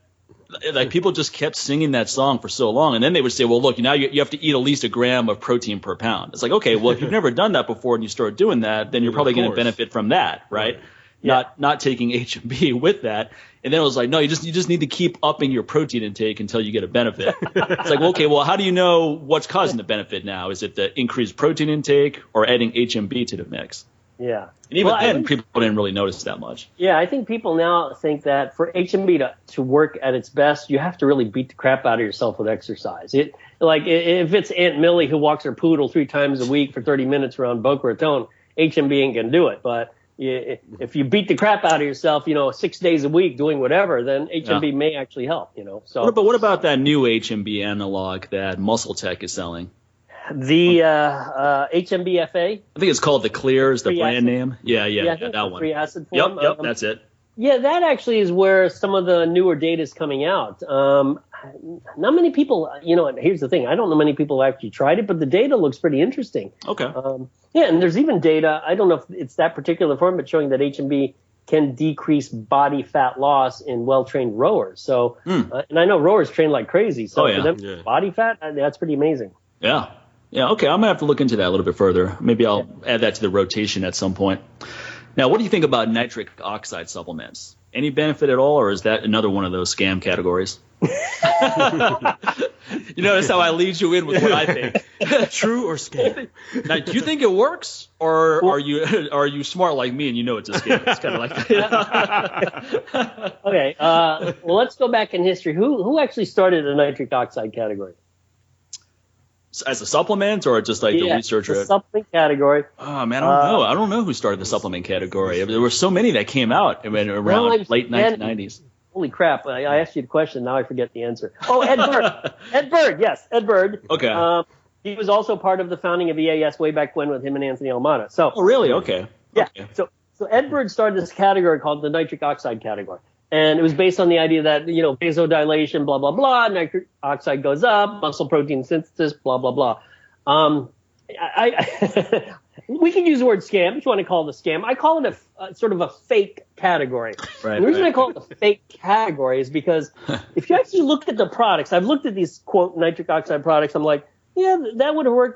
like, people just kept singing that song for so long, and then they would say, well, look, now you have to eat at least a gram of protein per pound. It's like, okay, well, if you've never done that before and you start doing that, then you're probably going to benefit from that, right? Not taking HMB with that. And then it was like, no, you just need to keep upping your protein intake until you get a benefit. It's like, okay, well, how do you know what's causing the benefit now? Is it the increased protein intake or adding HMB to the mix? Yeah. And even then, people didn't really notice that much. Yeah, I think people now think that for HMB to work at its best, you have to really beat the crap out of yourself with exercise. If it's Aunt Millie who walks her poodle 3 times a week for 30 minutes around Boca Raton, HMB ain't going to do it. But if you beat the crap out of yourself, 6 days a week doing whatever, then HMB may actually help, So, but what about that new HMB analog that Muscle Tech is selling? The HMBFA? I think it's called the Clear is the brand name. Yeah, that one. Free acid form. Yep, that's it. Yeah, that actually is where some of the newer data is coming out. Not many people, here's the thing. I don't know many people who actually tried it, but the data looks pretty interesting. Okay. And there's even data, I don't know if it's that particular form, but showing that HMB can decrease body fat loss in well-trained rowers. So, and I know rowers train like crazy. So for them, body fat, that's pretty amazing. Yeah. Yeah, okay. I'm going to have to look into that a little bit further. Maybe I'll add that to the rotation at some point. Now, what do you think about nitric oxide supplements? Any benefit at all, or is that another one of those scam categories? You notice how I lead you in with what I think. True or scam? Now, do you think it works, or are you smart like me and you know it's a scam? It's kind of like that. Okay. Well, let's go back in history. Who actually started the nitric oxide category? As a supplement, or just like the researcher? The supplement category. Oh man, I don't know. I don't know who started the supplement category. There were so many that came out around late 1990s. Holy crap! I asked you the question. Now I forget the answer. Oh, Ed Bird. Ed Bird. Yes, Ed Bird. Okay. He was also part of the founding of EAS way back when with him and Anthony Almada. So. Oh really? Okay. Yeah. Okay. So Ed Bird started this category called the nitric oxide category. And it was based on the idea that, vasodilation, blah, blah, blah, nitric oxide goes up, muscle protein synthesis, blah, blah, blah. We can use the word scam if you want to call it a scam. I call it a sort of a fake category. Right, the reason I call it a fake category is because if you actually look at the products, I've looked at these, quote, nitric oxide products, I'm like, yeah, that would work,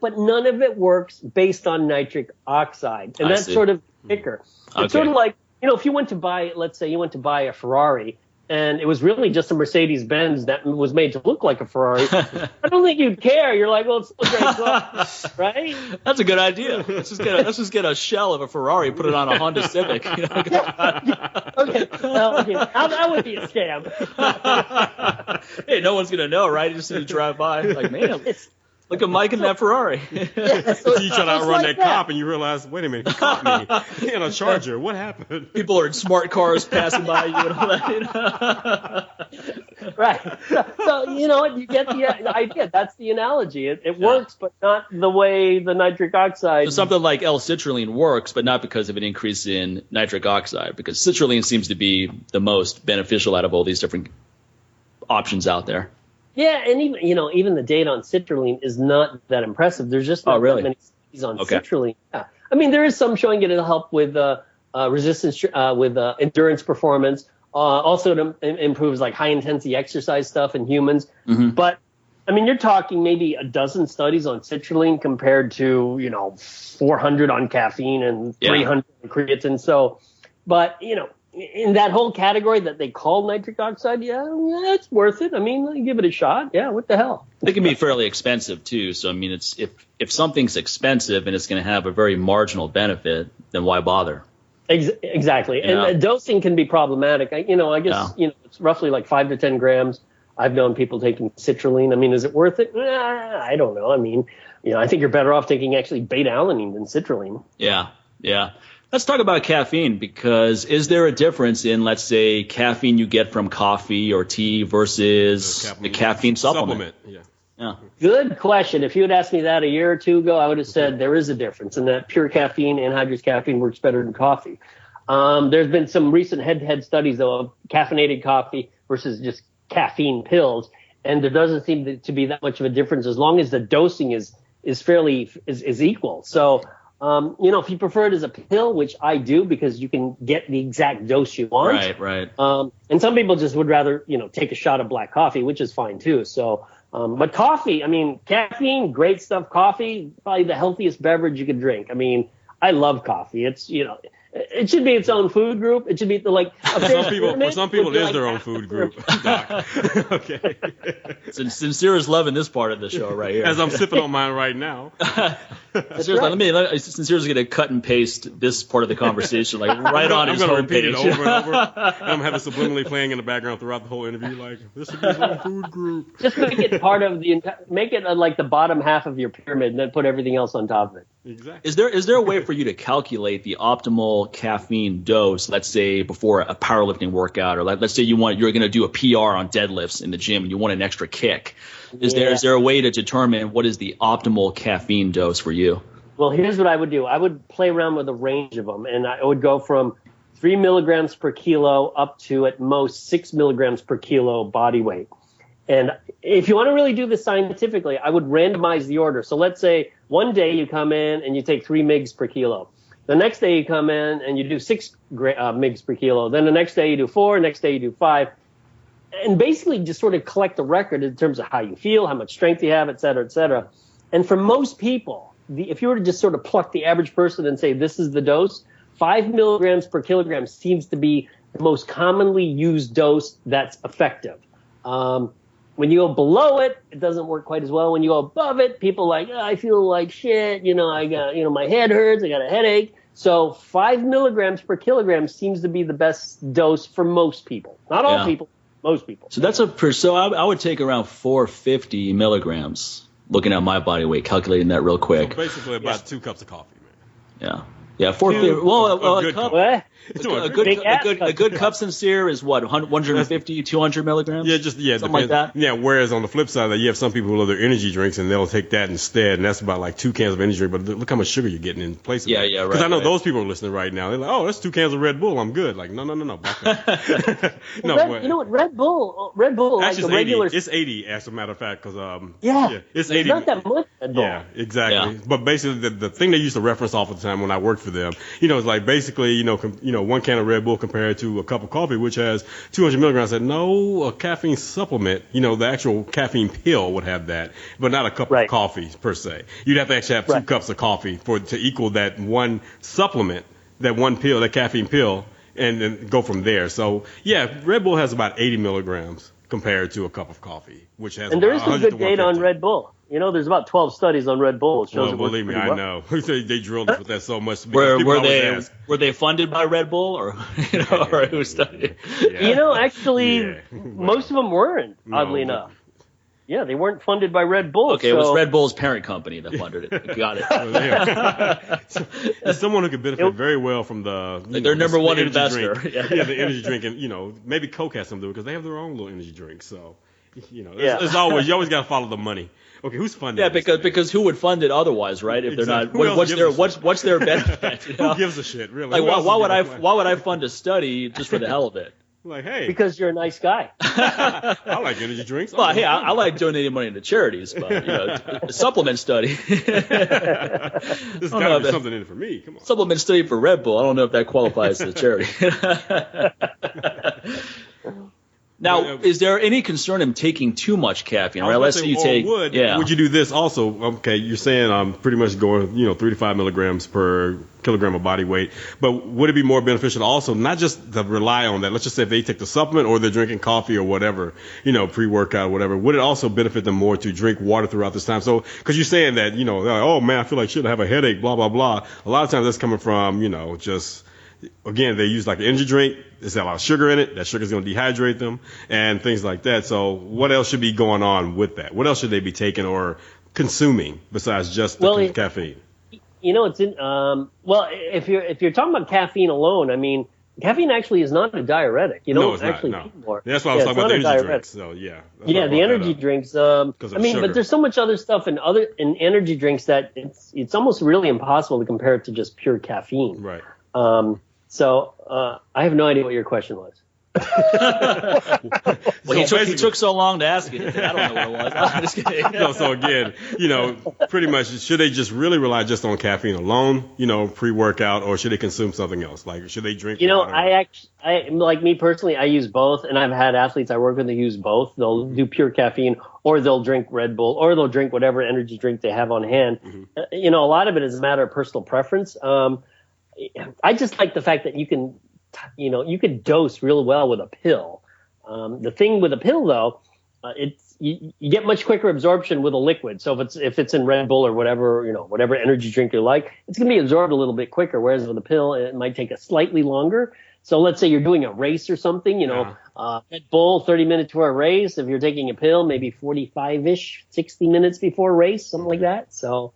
but none of it works based on nitric oxide. And that's sort of the kicker. It's sort of like, if you went to buy, let's say you went to buy a Ferrari and it was really just a Mercedes-Benz that was made to look like a Ferrari, I don't think you'd care. You're like, well, it's still great, right? That's a good idea. Let's just get a shell of a Ferrari, put it on a Honda Civic. Okay. Well, how that would be a scam. Hey, no one's gonna know, right? You just need to drive by, like, man. Look at Mike in that Ferrari. Yeah, so you try to outrun that cop and you realize, wait a minute, he caught me in a Charger. What happened? People are in smart cars passing by you and all that. Right. So, you get the idea. That's the analogy. It works, but not the way the nitric oxide. So something like L-citrulline works, but not because of an increase in nitric oxide, because citrulline seems to be the most beneficial out of all these different options out there. Yeah, and even the data on citrulline is not that impressive. There's just not that many studies on citrulline. Yeah. I mean, there is some showing it'll help with resistance, with endurance performance. Also, it improves like high intensity exercise stuff in humans. Mm-hmm. But I mean, you're talking maybe a dozen studies on citrulline compared to 400 on caffeine and 300 on creatine. So, but in that whole category that they call nitric oxide, it's worth it. I mean, give it a shot. Yeah, what the hell? It can be fairly expensive too. So I mean, it's if something's expensive and it's going to have a very marginal benefit, then why bother? Exactly. And dosing can be problematic. I guess it's roughly like 5 to 10 grams. I've known people taking citrulline. I mean, is it worth it? I don't know. I mean, I think you're better off taking actually beta-alanine than citrulline. Yeah. Let's talk about caffeine, because is there a difference in, let's say, caffeine you get from coffee or tea versus a caffeine supplement? Yeah. Good question. If you had asked me that a year or two ago, I would have said there is a difference, and that pure caffeine, anhydrous caffeine, works better than coffee. There's been some recent head-to-head studies, though, of caffeinated coffee versus just caffeine pills, and there doesn't seem to be that much of a difference as long as the dosing is fairly equal. So, if you prefer it as a pill, which I do because you can get the exact dose you want. Right. And some people just would rather, take a shot of black coffee, which is fine too. So, but coffee, caffeine, great stuff. Coffee, probably the healthiest beverage you could drink. I love coffee. It's, it should be its own food group. It should be for some people, it is their own food group. Doc. Okay. Sincere is loving this part of the show right here. As I'm sipping on mine right now. Sincere's going to cut and paste this part of the conversation right on his homepage. I'm going to repeat it over and over. And I'm going to have it subliminally playing in the background throughout the whole interview. This should be its own food group. Just make it part of make it like the bottom half of your pyramid, and then put everything else on top of it. Exactly. Is there a way for you to calculate the optimal caffeine dose, let's say before a powerlifting workout, or let's say you're going to do a PR on deadlifts in the gym and you want an extra kick? Is there a way to determine what is the optimal caffeine dose for you? Well, here's what I would do. I would play around with a range of them, and I would go from 3 milligrams per kilo up to at most 6 milligrams per kilo body weight. And if you want to really do this scientifically, I would randomize the order. So let's say one day you come in and you take 3 mgs per kilo. The next day you come in and you do 6 mgs per kilo. Then the next day you do 4, next day you do 5. And basically just sort of collect the record in terms of how you feel, how much strength you have, et cetera, et cetera. And for most people, if you were to just sort of pluck the average person and say this is the dose, 5 milligrams per kilogram seems to be the most commonly used dose that's effective. When you go below it, it doesn't work quite as well. When you go above it, people I feel like shit. I got, my head hurts. I got a headache. So 5 milligrams per kilogram seems to be the best dose for most people. Not all people, most people. So I would take around 450 milligrams, looking at my body weight, calculating that real quick. So basically about 2 cups of coffee, man. Yeah, 450. Well, a cup. What? A good cup Sincere is what, 150, 200 milligrams? Something like that. Yeah, whereas on the flip side, you have some people who love their energy drinks and they'll take that instead, and that's about like 2 cans of energy drink. But look how much sugar you're getting in place of that. Yeah, right. Because I know those people are listening right now. They're like, oh, that's 2 cans of Red Bull. I'm good. Like, no. Back up. You know what? Red Bull, actually, like the regular. It's 80, as a matter of fact, because it's 80. Not that much Red Bull. Yeah, exactly. Yeah. But basically, the thing they used to reference all the time when I worked for them, it's like basically, 1 can of Red Bull compared to a cup of coffee, which has 200 milligrams. I said, no, a caffeine supplement, the actual caffeine pill would have that, but not a cup of coffee per se. You'd have to actually have 2 cups of coffee to equal that one supplement, that one pill, that caffeine pill, and then go from there. So, yeah, Red Bull has about 80 milligrams compared to a cup of coffee, which has and there is some good data on Red Bull. There's about 12 studies on Red Bull. It shows believe me, I know. They drilled us with that so much. Were they funded by Red Bull or or who studied? Actually, most of them weren't. Oddly enough. Yeah, they weren't funded by Red Bull. Okay, it was Red Bull's parent company that funded it. Got it. It's someone who could benefit very well from their number one investor. Drink. Yeah, the energy drink, and maybe Coke has some to do it because they have their own little energy drink. So, it's always you always got to follow the money. Okay, who's funding? Yeah, because who would fund it otherwise, right? If exactly. They're not, what's their benefit? Who gives a shit, really? Like, why would I fund a study just for the hell of it? Like, hey, because you're a nice guy. I like energy drinks. Well, hey, I like donating money to charities, but a supplement study. There's got to be something in it for me. Come on, supplement study for Red Bull. I don't know if that qualifies as a charity. Now, is there any concern in taking too much caffeine? Right? Let's say you take. Would you do this also? Okay, you're saying I'm pretty much going, 3 to 5 milligrams per kilogram of body weight. But would it be more beneficial also not just to rely on that? Let's just say if they take the supplement or they're drinking coffee or whatever, pre-workout or whatever. Would it also benefit them more to drink water throughout this time? So, because you're saying that, they're like, oh man, I feel like shit, I have a headache, blah blah blah. A lot of times that's coming from, just. Again, they use like an energy drink. There's a lot of sugar in it. That sugar is going to dehydrate them and things like that. So what else should be going on with that? What else should they be taking or consuming besides just the caffeine? it's in. Well, if you're talking about caffeine alone, I mean, caffeine actually is not a diuretic. You don't actually need more. That's why I was talking about the energy drinks. So yeah. Yeah, the energy drinks. I mean, sugar. But there's so much other stuff in energy drinks that it's almost really impossible to compare it to just pure caffeine. Right. So I have no idea what your question was. Well, he took so long to ask it. I don't know what it was. I'm just kidding. So again, pretty much, should they just really rely just on caffeine alone, pre-workout, or should they consume something else? Like, should they drink water? I like me personally, I use both, and I've had athletes I work with that use both. They'll do pure caffeine, or they'll drink Red Bull, or they'll drink whatever energy drink they have on hand. Mm-hmm. A lot of it is a matter of personal preference. I just like the fact that you can dose real well with a pill. The thing with a pill, though, you get much quicker absorption with a liquid. So if it's in Red Bull or whatever energy drink you like, it's going to be absorbed a little bit quicker. Whereas with a pill, it might take a slightly longer. So let's say you're doing a race or something, Red Bull 30 minutes before a race. If you're taking a pill, maybe 45-ish, 60 minutes before a race, something like that. So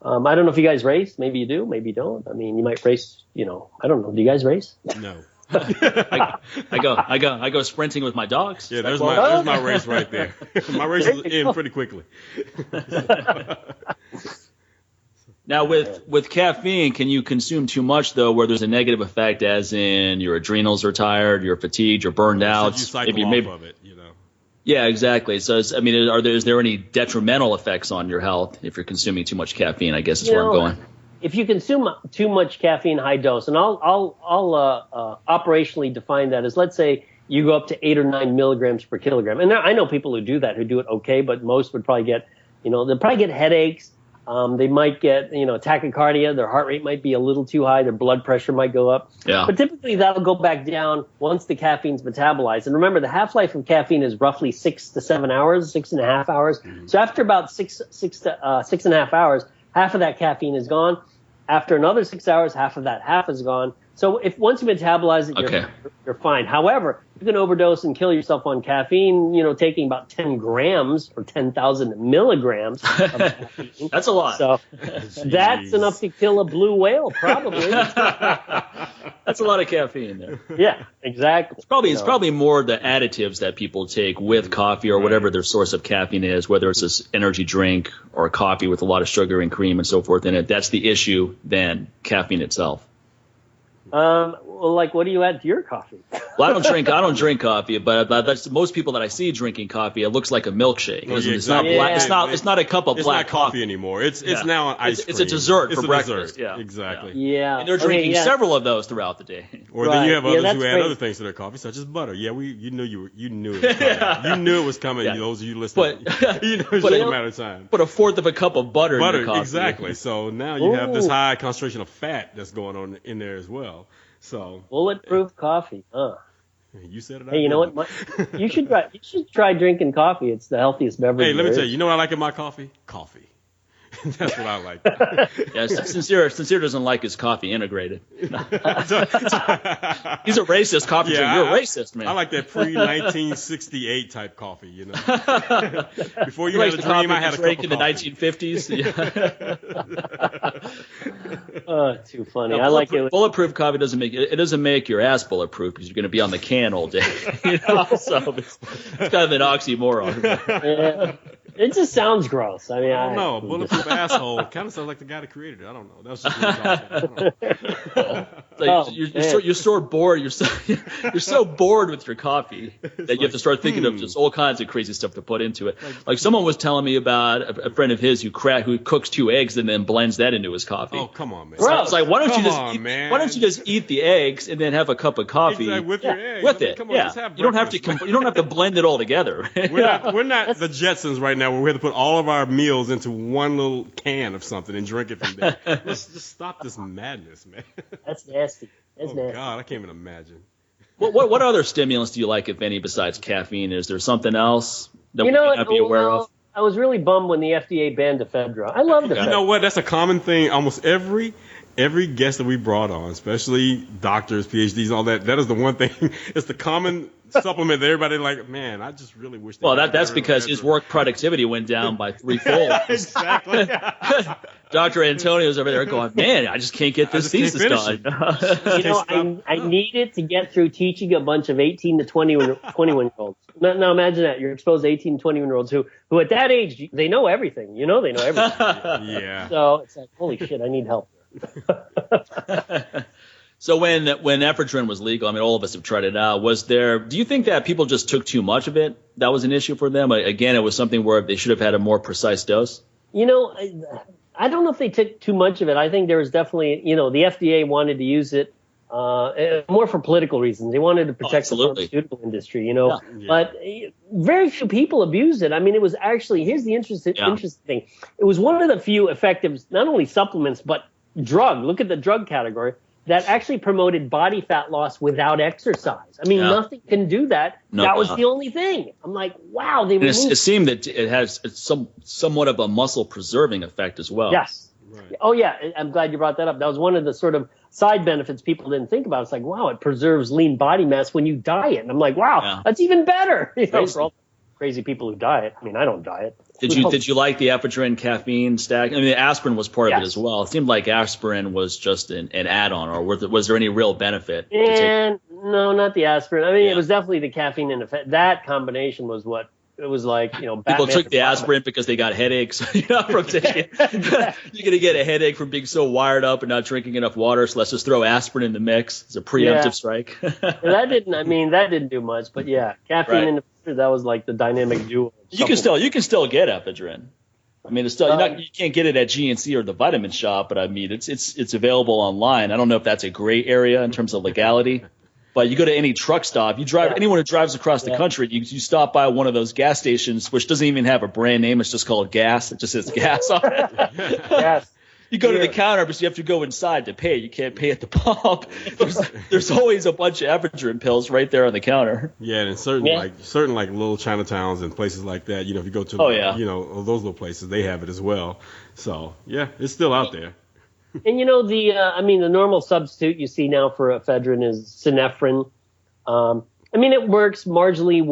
I don't know if you guys race. Maybe you do. Maybe you don't. I mean, you might race. I don't know. Do you guys race? No. I go sprinting with my dogs. Yeah, there's my race right there. My race is in pretty quickly. Now, with caffeine, can you consume too much though, where there's a negative effect, as in your adrenals are tired, you're fatigued, you're burned out? You cycle off of it, Yeah, exactly. So, is there any detrimental effects on your health if you're consuming too much caffeine? I guess is where I'm going. If you consume too much caffeine, high dose, and I'll operationally define that as, let's say you go up to 8 or 9 milligrams per kilogram. And I know people who do that, who do it okay, but most would probably get, they'll probably get headaches. They might get, tachycardia. Their heart rate might be a little too high. Their blood pressure might go up. Yeah. But typically that'll go back down once the caffeine's metabolized. And remember, the half-life of caffeine is roughly 6 to 7 hours, 6.5 hours. Mm-hmm. So after about 6.5 hours, half of that caffeine is gone. After another 6 hours, half of that half is gone. So once you metabolize it, you're fine. However, you can overdose and kill yourself on caffeine, taking about 10 grams or 10,000 milligrams of caffeine. That's a lot. So that's enough to kill a blue whale, probably. That's a lot of caffeine there. Yeah, exactly. It's probably more the additives that people take with coffee or whatever their source of caffeine is, whether it's this energy drink or a coffee with a lot of sugar and cream and so forth in it. That's the issue than caffeine itself. Well, what do you add to your coffee? Well, I don't drink coffee, but that's most people that I see drinking coffee. It looks like a milkshake. It's not black. It's not a cup of black coffee anymore. It's now an ice cream. It's a dessert for breakfast. Yeah, exactly. Yeah, and they're drinking several of those throughout the day. Or then you have others who add other things to their coffee, such as butter. Yeah, you knew it was coming. You knew it was coming. Yeah. Those of you listening, it's just a matter of time. Put a fourth of a cup of butter in your coffee. Exactly. So now you have this high concentration of fat that's going on in there as well. So bulletproof coffie. You said it. Hey, you know what? You should try drinking coffee. It's the healthiest beverage. Hey, let me tell you. You know what I like in my coffee? Coffee. That's what I like. Yeah, Sincere doesn't like his coffee integrated. He's a racist coffee drinker. You're a racist, man. I like that pre-1968 type coffee, Before you had a dream, I had a drink cup in of the coffee. 1950s. Oh, too funny. I like it. Bulletproof coffee doesn't make your ass bulletproof because you're going to be on the can all day. So it's kind of an oxymoron. Yeah. It just sounds gross. I mean, I don't know. Bulletproof asshole kind of sounds like the guy that created it. I don't know. That was just what I you're so bored. You're so bored with your coffee that you have to start thinking of just all kinds of crazy stuff to put into it. Like someone was telling me about a friend of his who cooks 2 eggs and then blends that into his coffee. Oh, come on, man. So I was like, why don't you just eat the eggs and then have a cup of coffee with your eggs? With it. Come on, just have you don't have to blend it all together. We're not the Jetsons right now, where we have to put all of our meals into one little can of something and drink it from there. Let's just stop this madness, man. That's nasty. Nasty. God, I can't even imagine. What other stimulants do you like, if any, besides caffeine? Is there something else that we might not be aware of? I was really bummed when the FDA banned ephedra. I love ephedra. You know what? That's a common thing. Almost every guest that we brought on, especially doctors, PhDs, all that, that is the one thing. It's the common supplement that everybody like, man, I just really wish. Well, that's because his work productivity went down by threefold. Exactly. Dr. Antonio's over there going, man, I just can't get this thesis done. I needed to get through teaching a bunch of 18 to 21-year-olds. Now imagine that. You're exposed to 18 to 21-year-olds who at that age, they know everything. They know everything. Yeah. So it's like, holy shit, I need help. So when ephedrine was legal, I mean, all of us have tried it out. Do you think that people just took too much of it? That was an issue for them? Again, it was something where they should have had a more precise dose? I don't know if they took too much of it. I think there was definitely, the FDA wanted to use it more for political reasons. They wanted to protect the pharmaceutical industry, Yeah. But very few people abused it. I mean, it was actually, here's the interesting thing. It was one of the few effective, not only supplements, but look at the drug category, that actually promoted body fat loss without exercise. I mean, nothing can do that. That was the only thing. I'm like, wow. It seemed that it has somewhat of a muscle preserving effect as well. Yes. Right. Oh, yeah. I'm glad you brought that up. That was one of the sort of side benefits people didn't think about. It's like, wow, it preserves lean body mass when you diet. And I'm like, wow, that's even better. For all crazy people who diet. I mean, I don't diet. Did you like the ephedrine caffeine stack? I mean, the aspirin was part of it as well. It seemed like aspirin was just an add-on, or was there any real benefit? No, not the aspirin. I mean, it was definitely the caffeine and that combination was what it was like. People took the aspirin because they got headaches from taking it. You're gonna get a headache from being so wired up and not drinking enough water. So let's just throw aspirin in the mix. It's a preemptive strike. That didn't do much. But caffeine and that was like the dynamic duo. You can still get ephedrine. I mean, it's still you can't get it at GNC or the vitamin shop, but I mean, it's available online. I don't know if that's a gray area in terms of legality. But you go to any truck stop, anyone who drives across the country, you stop by one of those gas stations, which doesn't even have a brand name. It's just called gas. It just says gas on it. Yes. You go to the counter, but you have to go inside to pay. You can't pay at the pump. There's always a bunch of ephedrine pills right there on the counter. Yeah, and certain little Chinatowns and places like that, if you go to those little places, they have it as well. So yeah, it's still out there. And the normal substitute you see now for ephedrine is synephrine. It works marginally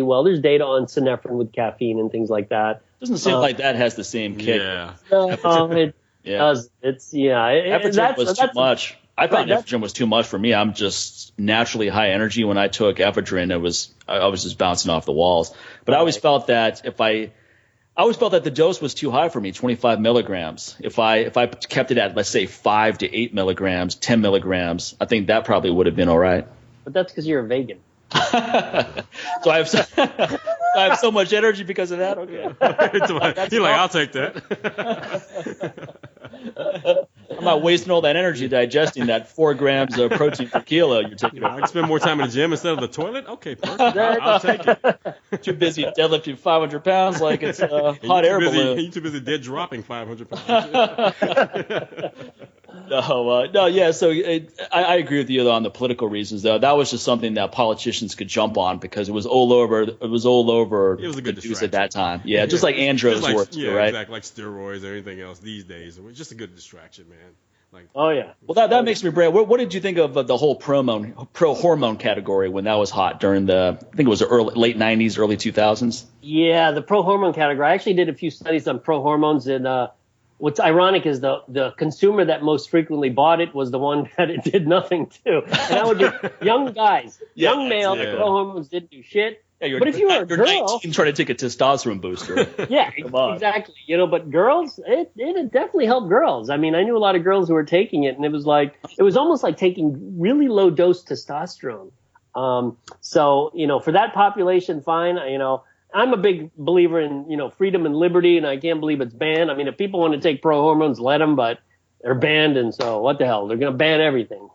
well. There's data on synephrine with caffeine and things like that. Doesn't seem like that has the same kick. Yeah. It does. Ephedrine was too much. I found ephedrine was too much for me. I'm just naturally high energy. When I took ephedrine, I was just bouncing off the walls. But I always felt that the dose was too high for me, 25 milligrams. If I kept it at, let's say, 5 to 8 milligrams, 10 milligrams, I think that probably would have been all right. But that's because you're a vegan. So I have so much energy because of that? Okay. You're like, I'll take that. I'm not wasting all that energy digesting that 4 grams of protein per kilo you're taking. I can spend more time in the gym instead of the toilet? Okay, perfect. I'll take it. Too busy deadlifting 500 pounds like it's a hot air balloon. You're too busy dead dropping 500 pounds. So I agree with you on the political reasons, though. That was just something that politicians could jump on because it was all over. It was a good news at that time. Yeah, just like andros were, right? Exactly, like steroids or anything else these days. It was just a good distraction, man. Well, that makes me brave. What did you think of the whole pro-hormone category when that was hot during I think it was late 90s, early 2000s? Yeah, the pro-hormone category. I actually did a few studies on pro-hormones, and what's ironic is the consumer that most frequently bought it was the one that it did nothing to. And that would be young guys, young males. Pro-hormones didn't do shit. Yeah, but if you were a girl, 19 trying to take a testosterone booster. Yeah, exactly. But girls, it definitely helped girls. I mean, I knew a lot of girls who were taking it, and it was almost like taking really low dose testosterone. So for that population, fine. I'm a big believer in freedom and liberty, and I can't believe it's banned. I mean, if people want to take pro hormones, let them, but they're banned, and so what the hell? They're going to ban everything.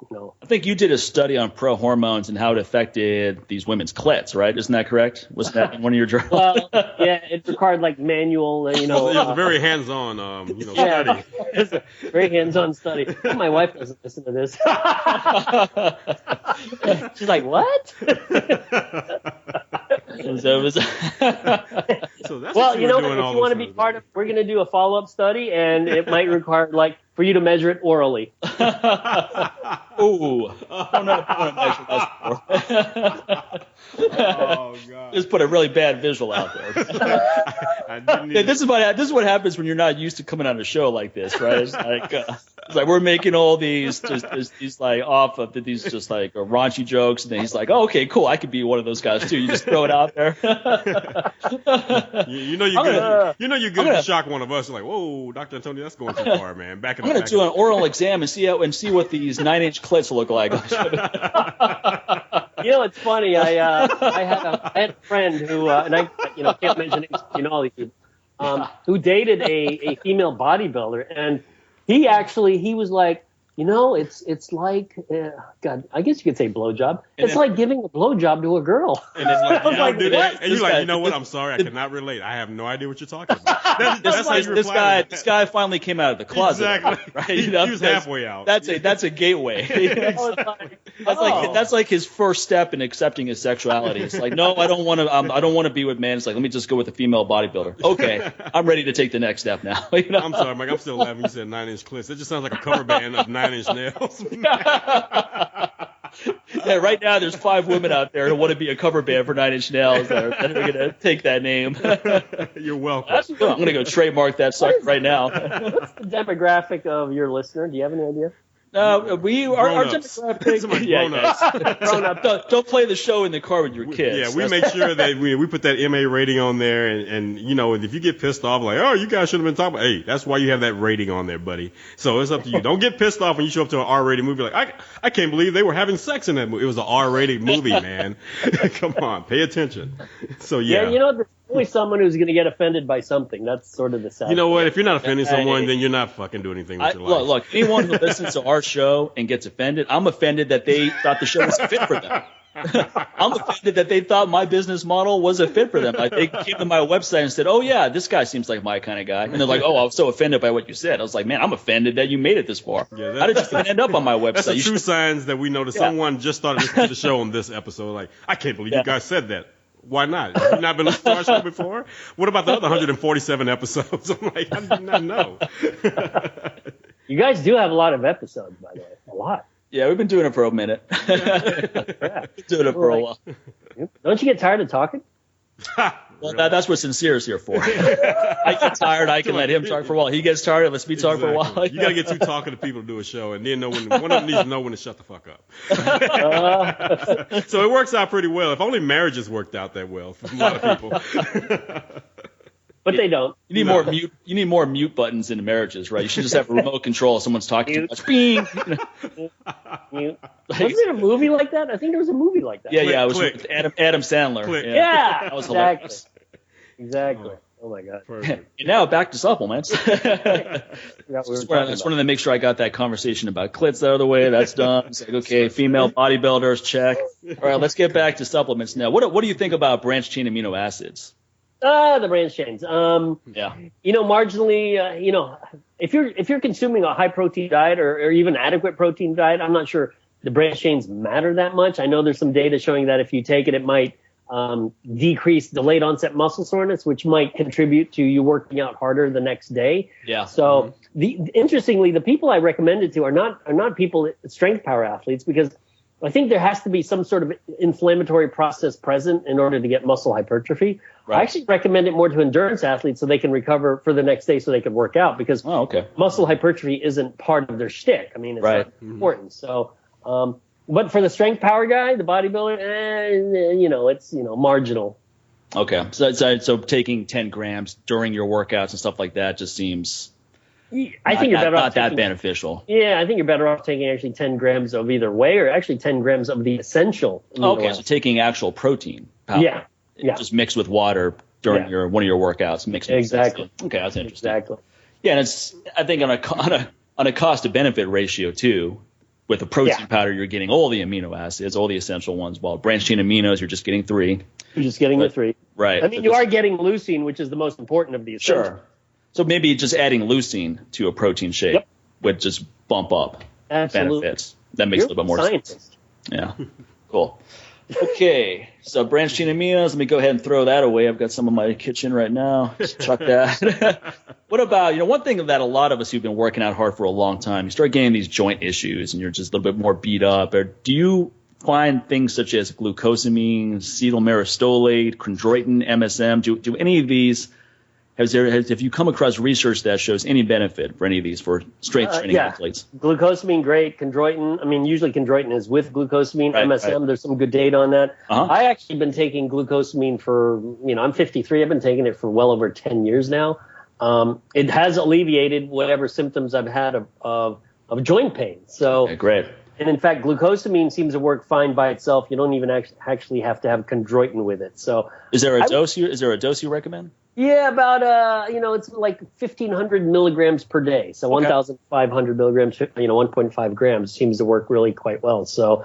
I think you did a study on pro hormones and how it affected these women's clits, right? Isn't that correct? Wasn't that in one of your journals? Well, yeah, it required manual, it was a very hands-on, study. It's a very hands-on study. My wife doesn't listen to this. She's like, what? So that's well, if you want to be part of, we're going to do a follow-up study, and it might require for you to measure it orally. Ooh, I don't know if I want to measure that. Oh God! Just put a really bad visual out there. This is what happens when you're not used to coming on a show like this, right? It's like we're making all these these like off of these just like raunchy jokes, and then he's like, "Oh, okay, cool, I could be one of those guys too." You just throw it out there. you know you're good to shock one of us. You're like, whoa, Dr. Antonio, that's going too far, man. I'm gonna do an oral exam and see what these 9-inch clits look like. You know, it's funny. I had a friend who, and I can't mention names, all these people, who dated a female bodybuilder, and he was like, it's like, God, I guess you could say blowjob. It's like giving a blowjob to a girl. And it's like, what? And you're like, you know what? I'm sorry, I cannot relate. I have no idea what you're talking about. This guy finally came out of the closet. Exactly. Right? He was halfway out. That's a gateway. That's like his first step in accepting his sexuality. It's like, no, I don't want to be with men. It's like, let me just go with a female bodybuilder. Okay, I'm ready to take the next step now. I'm sorry, Mike. I'm still laughing. You said 9-inch clits. It just sounds like a cover band of 9-inch nails. Yeah, right now there's 5 women out there who want to be a cover band for 9-inch nails that are going to take that name. You're welcome. I'm going to go trademark that sucker right now. What's the demographic of your listener? Do you have any idea? Our demographic. Grown up. Don't play the show in the car with your kids. Yeah, we make sure that we put that MA rating on there, and if you get pissed off, like, oh, you guys should have been talking about, hey, that's why you have that rating on there, buddy. So it's up to you. Don't get pissed off when you show up to an R-rated movie like, I can't believe they were having sex in that movie. It was an R-rated movie, man. Come on, pay attention. So yeah. There's always someone who's going to get offended by something. That's sort of the sad. You know what? If you're not offending someone, then you're not fucking doing anything with your life. Look, anyone who listens to our show and gets offended, I'm offended that they thought the show was a fit for them. I'm offended that they thought my business model was a fit for them. Like, they came to my website and said, oh, yeah, this guy seems like my kind of guy. And they're like, oh, I was so offended by what you said. I was like, man, I'm offended that you made it this far. Yeah, how did you end up on my website? That's the true signs that we know that someone just started listening to the show on this episode. Like, I can't believe you guys said that. Why not? Have you not been listening to our show before? What about the other 147 episodes? I'm like, how did you not know? You guys do have a lot of episodes, by the way. A lot. Yeah, we've been doing it for a minute. Doing it for a while. Don't you get tired of talking? Well, that's what Sincere is here for. I get tired. I can let him talk for a while. He gets tired. Let's me talk for a while. You got to get 2 talkative people to do a show, and then know when one of them needs to know when to shut the fuck up. So it works out pretty well. If only marriages worked out that well for a lot of people. But they don't. You need more mute. You need more mute buttons in marriages, right? You should just have a remote control. If someone's talking too much. Bing. Wasn't there a movie like that? I think there was a movie like that. Yeah, it was with Adam Sandler. Click. Yeah, that was exactly. hilarious. Exactly. Oh my God. Perfect. And now back to supplements. That's wanted to make sure I got that conversation about clits out of the way. That's done. It's like, okay, female bodybuilders, check. All right, let's get back to supplements now. What do you think about branched chain amino acids? The branched chains. Marginally, if you're consuming a high protein diet or even adequate protein diet, I'm not sure the branched chains matter that much. I know there's some data showing that if you take it, it might decrease delayed onset muscle soreness, which might contribute to you working out harder the next day. Yeah. So interestingly, the people I recommend it to are not people, strength power athletes, because I think there has to be some sort of inflammatory process present in order to get muscle hypertrophy. Right. I actually recommend it more to endurance athletes so they can recover for the next day so they can work out, because muscle hypertrophy isn't part of their shtick. I mean, it's not important. So, but for the strength power guy, the bodybuilder, it's marginal. Okay. So taking 10 grams during your workouts and stuff like that just seems I think you're better off not that beneficial. Yeah, I think you're better off taking actually 10 grams of either whey or actually 10 grams of the essential. Okay, so taking actual protein powder. Yeah. Just mixed with water during one of your workouts. Exactly. Okay, that's interesting. Exactly. Yeah, and it's, I think on a cost to benefit ratio too. With a protein powder, you're getting all the amino acids, all the essential ones. While branched chain aminos, you're just getting 3. You're just getting the 3. Right. I mean, you are getting leucine, which is the most important of these. Sure. So maybe just adding leucine to a protein shake would just bump up benefits. That makes a little bit more sense. Yeah. Cool. Okay, so branched chain aminos. Let me go ahead and throw that away. I've got some in my kitchen right now. Just chuck that. What about, one thing that a lot of us who've been working out hard for a long time, you start getting these joint issues and you're just a little bit more beat up. Or do you find things such as glucosamine, acetylmyristolate, chondroitin, MSM? Do any of these? Have you come across research that shows any benefit for any of these for strength training athletes? Glucosamine, great. Chondroitin, I mean, usually chondroitin is with glucosamine. Right, MSM, right. There's some good data on that. Uh-huh. I actually been taking glucosamine for, I'm 53. I've been taking it for well over 10 years now. It has alleviated whatever symptoms I've had of joint pain. So, Okay, great. And in fact, glucosamine seems to work fine by itself. You don't even actually have to have chondroitin with it. So, Is there a dose you recommend? yeah, about it's like 1,500 milligrams per day. So 1,500 milligrams, 1.5 grams seems to work really quite well. So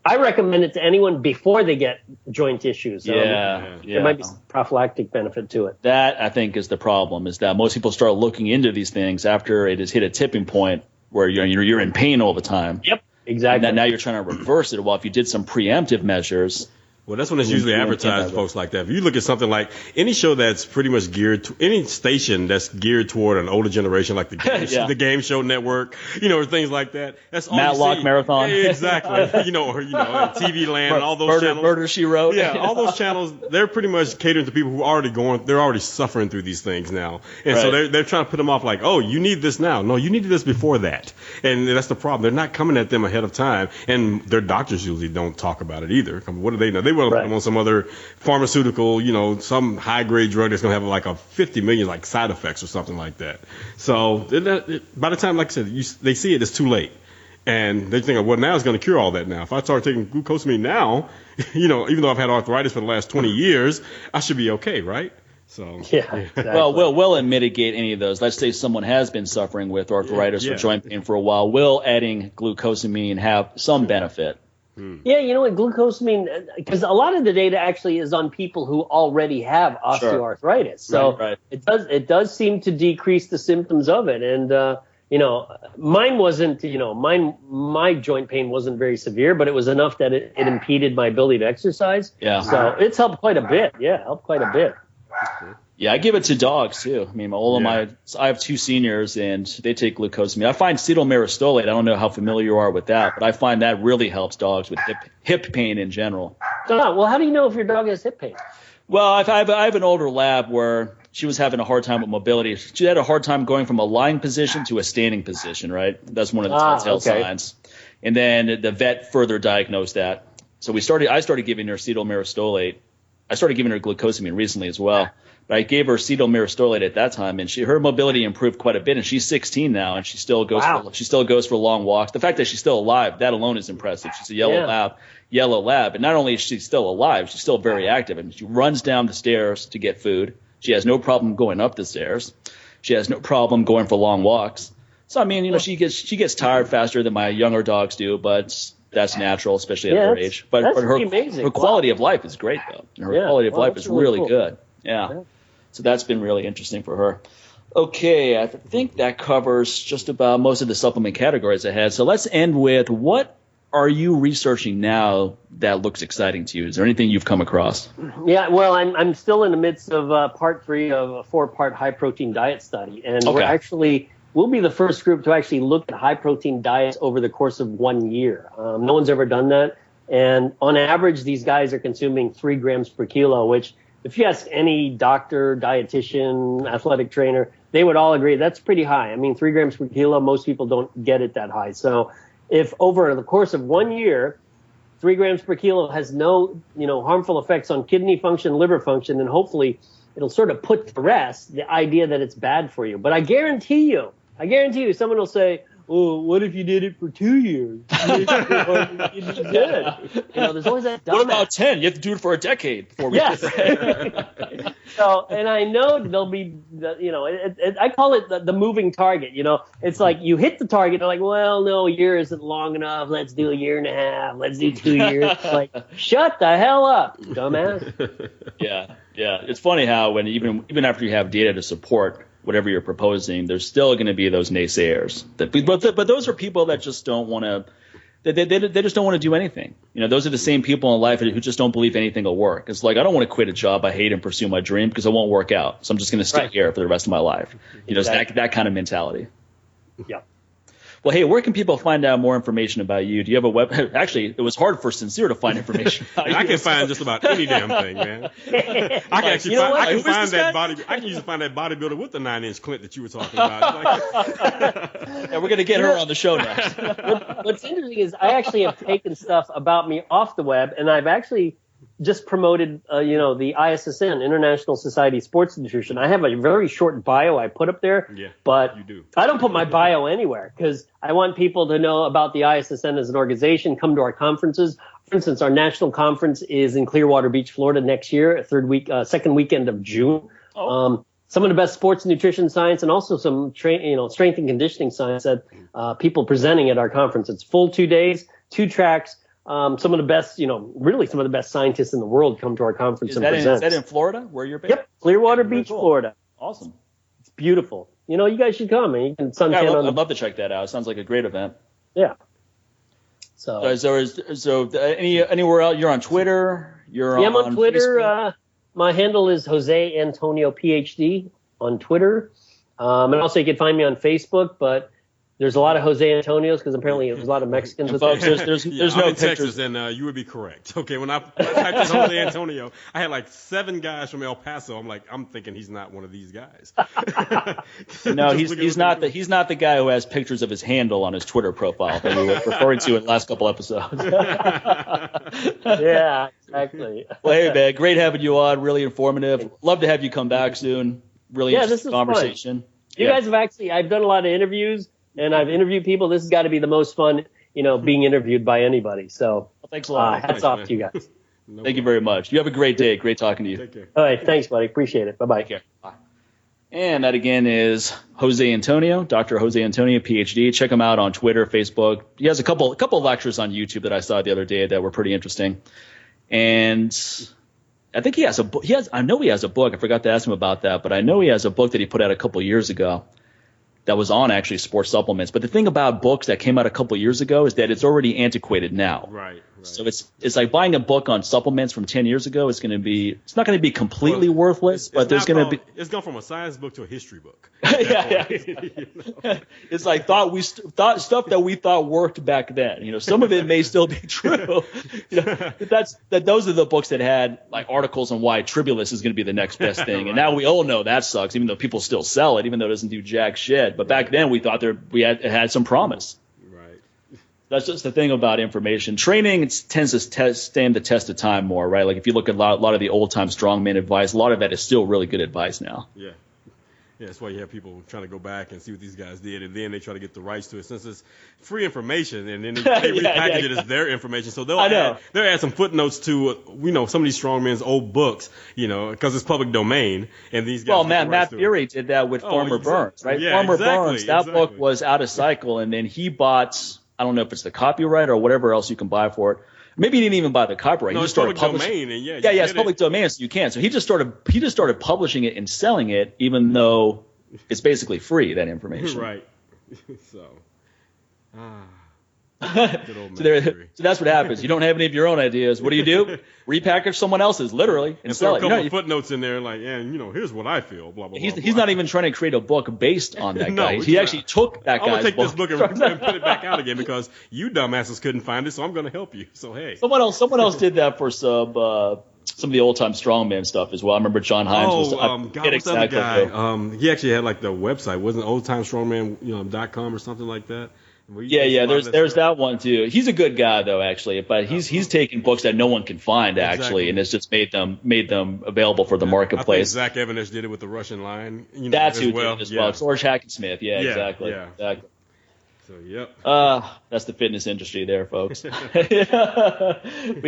I recommend it to anyone before they get joint issues. There might be some prophylactic benefit to it. That, I think, is the problem, is that most people start looking into these things after it has hit a tipping point where you're in pain all the time. Yep, exactly. And now you're trying to reverse it. Well, if you did some preemptive measures. Well, that's when it's usually advertised to folks like that. If you look at something like any show that's pretty much geared to any station that's geared toward an older generation, like the Game Show Network, or things like that. That's all Matlock Marathon. Yeah, exactly. or TV Land and all those channels. Murder, She Wrote. Yeah, all those channels, they're pretty much catering to people who are they're already suffering through these things now. And so they're trying to put them off like, oh, you need this now. No, you needed this before that. And that's the problem. They're not coming at them ahead of time. And their doctors usually don't talk about it either. What do they know? They will put them on some other pharmaceutical, some high-grade drug that's going to have like a 50 million side effects or something like that. So by the time, like I said, they see it's too late. And they think, well, now it's going to cure all that now. If I start taking glucosamine now, even though I've had arthritis for the last 20 years, I should be okay, right? So exactly. Well, will it mitigate any of those? Let's say someone has been suffering with arthritis or joint pain for a while. Will adding glucosamine have some benefit? Yeah, you know what, glucosamine, because a lot of the data actually is on people who already have osteoarthritis. So it does seem to decrease the symptoms of it. And, mine wasn't, my joint pain wasn't very severe, but it was enough that it impeded my ability to exercise. Yeah. So it's helped quite a bit. Yeah, helped quite a bit. Yeah, I give it to dogs too. I mean, I have two seniors and they take glucosamine. I find acetylmyristolate. I don't know how familiar you are with that, but I find that really helps dogs with hip pain in general. Well, how do you know if your dog has hip pain? Well, I have an older lab where she was having a hard time with mobility. She had a hard time going from a lying position to a standing position, right? That's one of the telltale signs. And then the vet further diagnosed that. So I started giving her acetylmyristolate. I started giving her glucosamine recently as well. But I gave her acetylmyristolate at that time, and her mobility improved quite a bit. And she's 16 now, and she still goes for long walks. The fact that she's still alive, that alone is impressive. She's a yellow lab. And not only is she still alive, she's still very active. And she runs down the stairs to get food. She has no problem going up the stairs. She has no problem going for long walks. So I mean, she gets tired faster than my younger dogs do, but that's natural, especially at her age. But her quality of life is great, though. And her quality of life is really cool. Good. Yeah. So that's been really interesting for her. Okay, I think that covers just about most of the supplement categories I had. So let's end with, what are you researching now that looks exciting to you? Is there anything you've come across? Yeah, well, I'm still in the midst of part 3 of a 4-part high-protein diet study. And we'll be the first group to actually look at high-protein diets over the course of 1 year. No one's ever done that. And on average, these guys are consuming 3 grams per kilo, which, if you ask any doctor, dietitian, athletic trainer, they would all agree that's pretty high. I mean, 3 grams per kilo, most people don't get it that high. So if over the course of 1 year, 3 grams per kilo has no, harmful effects on kidney function, liver function, then hopefully it'll sort of put to rest the idea that it's bad for you. But I guarantee you, someone will say, oh, what if you did it for 2 years? There's always that. What about 10? You have to do it for a decade before we get there. So, and I know there'll be, I call it the moving target. It's like you hit the target, they're like, well, no, a year isn't long enough. Let's do a year and a half. Let's do 2 years. Like, shut the hell up, dumbass. Yeah. It's funny how when even after you have data to support whatever you're proposing, there's still going to be those naysayers. But those are people that just don't want to They just don't want to do anything. Those are the same people in life who just don't believe anything will work. It's like, I don't want to quit a job I hate and pursue my dream because it won't work out. So I'm just going to stay here for the rest of my life. It's that kind of mentality. Yeah. Well, hey, where can people find out more information about you? Do you have a web? Actually, it was hard for Sincere to find information. I can find just about any damn thing, man. I can actually find that bodybuilder with the 9-inch Clint that you were talking about. Yeah, we're gonna get her on the show next. What's interesting is I actually have taken stuff about me off the web, and I've actually just promoted, the ISSN, International Society of Sports Nutrition. I have a very short bio I put up there, but you do. I don't put my bio anywhere because I want people to know about the ISSN as an organization, come to our conferences. For instance, our national conference is in Clearwater Beach, Florida next year, second weekend of June. Some of the best sports nutrition science and also some strength and conditioning science that people presenting at our conference. It's full 2 days, 2 tracks. Some of the best, really some of the best scientists in the world come to our conference and present. Is that in Florida, where you're based? Yep, Clearwater Beach, cool. Florida. Awesome. It's beautiful. You guys should come and you can suntan on. I'd love to check that out. It sounds like a great event. Yeah. So anywhere else? You're on Twitter. I'm on Twitter. My handle is Jose Antonio PhD on Twitter, and also you can find me on Facebook, but. There's a lot of Jose Antonios because apparently there's a lot of Mexicans. Folks, there's no in Texas, and you would be correct. Okay, when I typed in Jose Antonio, I had like 7 guys from El Paso. I'm thinking he's not one of these guys. No, he's not the guy who has pictures of his handle on his Twitter profile that we were referring to in the last couple episodes. Yeah, exactly. Well, hey man, great having you on. Really informative. Love to have you come back soon. Really interesting conversation. Fun. You guys have I've done a lot of interviews. And I've interviewed people. This has got to be the most fun, being interviewed by anybody. So thanks a lot. Hats off to you guys. Thank you very much. You have a great day. Great talking to you. Take care. All right. Thanks, buddy. Appreciate it. Bye-bye. Take care. Bye. And that again is Jose Antonio, Dr. Jose Antonio, PhD. Check him out on Twitter, Facebook. He has a couple of lectures on YouTube that I saw the other day that were pretty interesting. And I think he has a book. I know he has a book. I forgot to ask him about that, but I know he has a book that he put out a couple years ago that was on actually sports supplements. But the thing about books that came out a couple years ago is that it's already antiquated now. Right. So it's like buying a book on supplements from 10 years ago. It's not going to be completely worthless, but there's going to be. It's gone from a science book to a history book. Yeah. It's like stuff that we thought worked back then. Some of it may still be true. Those are the books that had like articles on why Tribulus is going to be the next best thing. Right. And now we all know that sucks, even though people still sell it, even though it doesn't do jack shit. But back then we thought it had some promise. That's just the thing about information. Training tends to stand the test of time more, right? Like if you look at a lot of the old-time strongman advice, a lot of that is still really good advice now. Yeah. Yeah, that's why you have people trying to go back and see what these guys did, and then they try to get the rights to it since it's free information, and then they repackage it as their information. So they'll add some footnotes to some of these strongmen's old books, because it's public domain, and these guys. Well, Matt Fury did that with Farmer Burns, right? Yeah, Farmer Burns, that book was out of cycle, and then he bought. I don't know if it's the copyright or whatever else you can buy for it. Maybe he didn't even buy the copyright. No, he just started public domain. And it's public domain, so you can. So he just started publishing it and selling it, even though it's basically free, that information. Right. So. Good old so that's what happens. You don't have any of your own ideas. What do? Repackage someone else's, literally, and sell it. A couple of footnotes in there, like, here's what I feel. Blah blah. He's not even trying to create a book based on that guy. He actually took that guy's book. I'm gonna take this book and put it back out again because you dumbasses couldn't find it, so I'm gonna help you. So hey, someone else did that for some of the old time strongman stuff as well. I remember John Himes what's that guy? He actually had like the website, wasn't it oldtimestrongman.com or something like that. There's that one too. He's a good guy though, actually, but he's taken books that no one can find actually, and it's just made them available for the marketplace. I think Zach Evanish did it with the Russian Lion. That's who did it as well. George Hackensmith, exactly. Yeah. Exactly. So yep. That's the fitness industry there, folks. We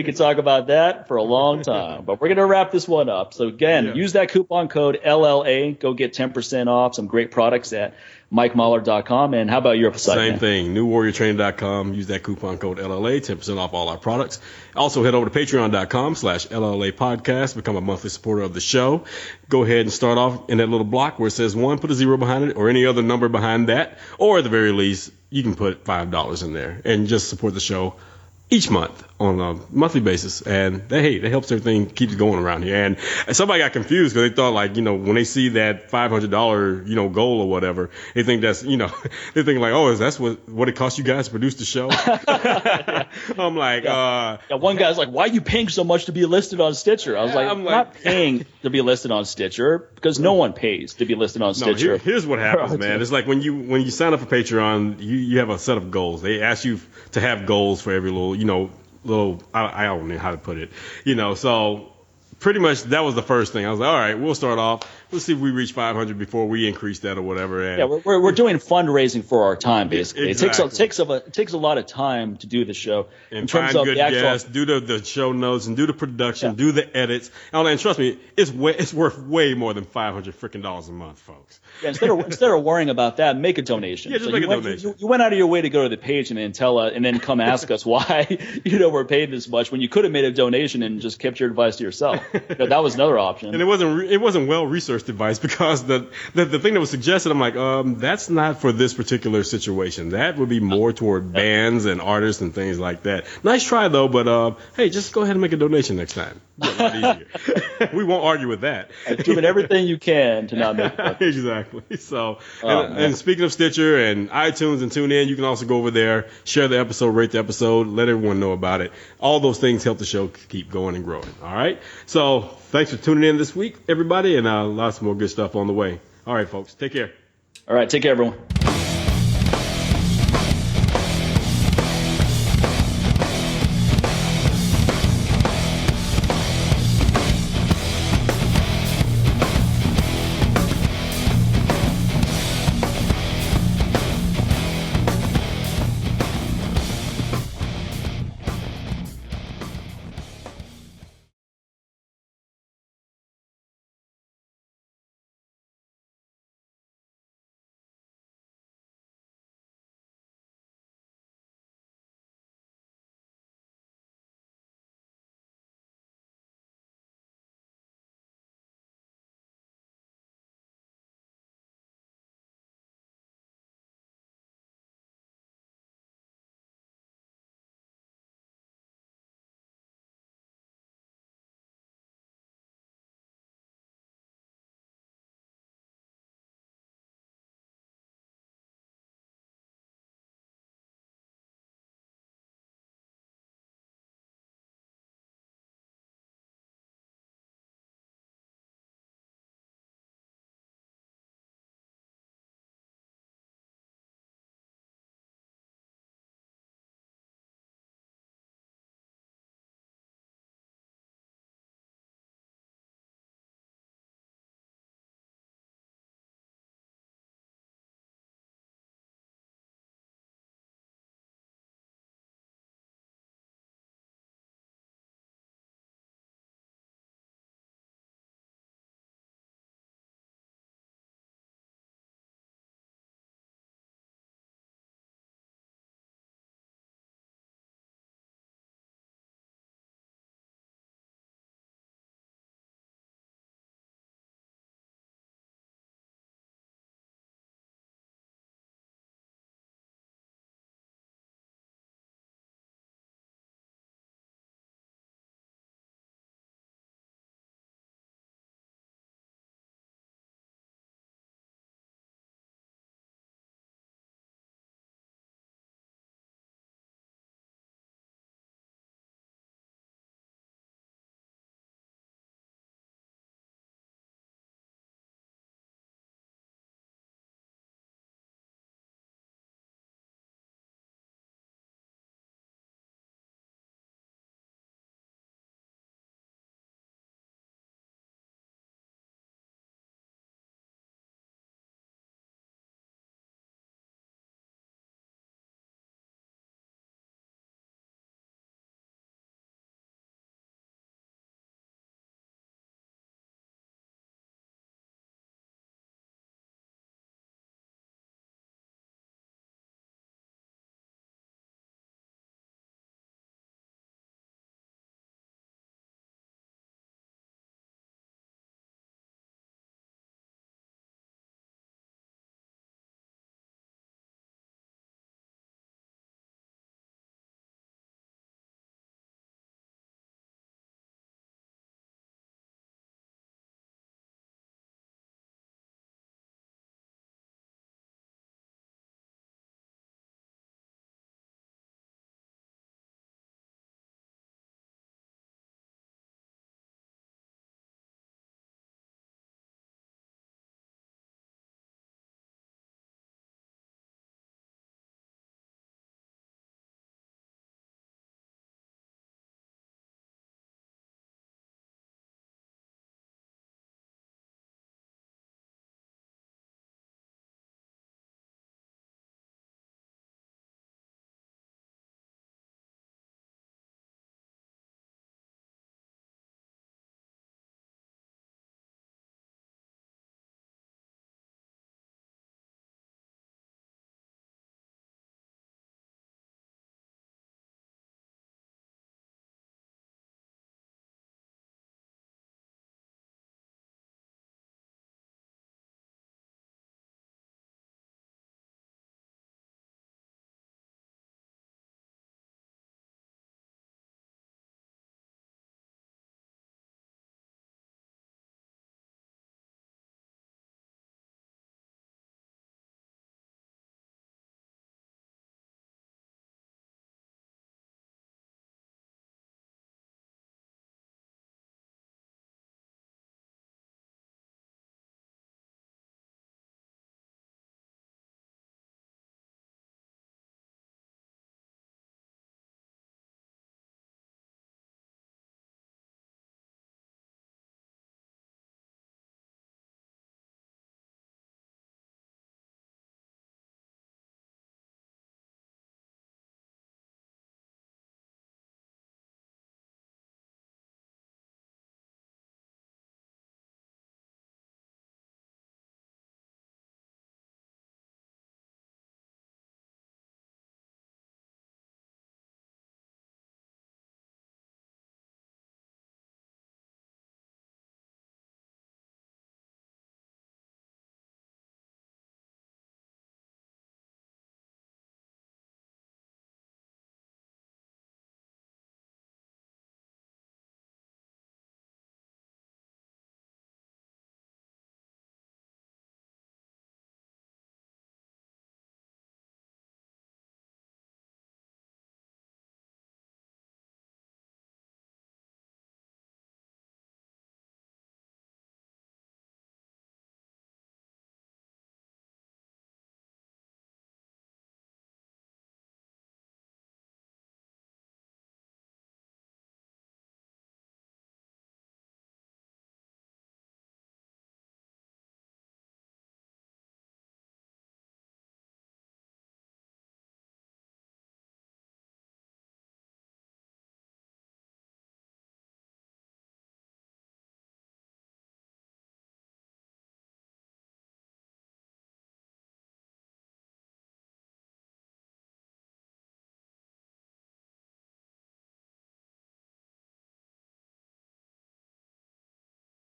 could talk about that for a long time, but we're gonna wrap this one up. So again, use that coupon code LLA. Go get 10% off some great products at MikeMahler.com. And how about your site? Same thing. NewWarriorTraining.com. Use that coupon code LLA, 10% off all our products. Also head over to Patreon.com/LLA podcast. Become a monthly supporter of the show. Go ahead and start off in that little block where it says 1. Put a 0 behind it or any other number behind that, or at the very least, you can put $5 in there and just support the show each month on a monthly basis, and that helps everything keeps going around here. And somebody got confused because they thought, like, when they see that $500 goal or whatever, they think that's they think like, oh, is that's what it costs you guys to produce the show? I'm like, one guy's like, why are you paying so much to be listed on Stitcher? I was like, I'm not paying to be listed on Stitcher because no one pays to be listed on Stitcher. No, here's what happens, man. It's like when you sign up for Patreon, you have a set of goals. They ask you to have goals for every little I don't know how to put it, so pretty much that was the first thing. I was like, all right, we'll start off. Let's see if we reach 500 before we increase that or whatever. And we're doing fundraising for our time, basically. Exactly. It takes a lot of time to do the show. And in terms find of good the actual guests, do the show notes, and do the production, do the edits. And trust me, it's worth way more than $500 freaking a month, folks. Yeah, instead of worrying about that, make a donation. Yeah, just make a donation. You went out of your way to go to the page and then and then come ask us why we're paid this much when you could have made a donation and just kept your advice to yourself. That was another option. And it wasn't well researched advice because the thing that was suggested, I'm like, that's not for this particular situation. That would be more toward bands and artists and things like that. Nice try though, but hey, just go ahead and make a donation next time. Be a lot easier. We won't argue with that. Doing everything you can to not make it. Exactly. So, and speaking of Stitcher and iTunes and TuneIn, you can also go over there, share the episode, rate the episode, let everyone know about it. All those things help the show keep going and growing. All right. So thanks for tuning in this week, everybody, and lots more good stuff on the way. All right, folks. Take care. All right. Take care, everyone.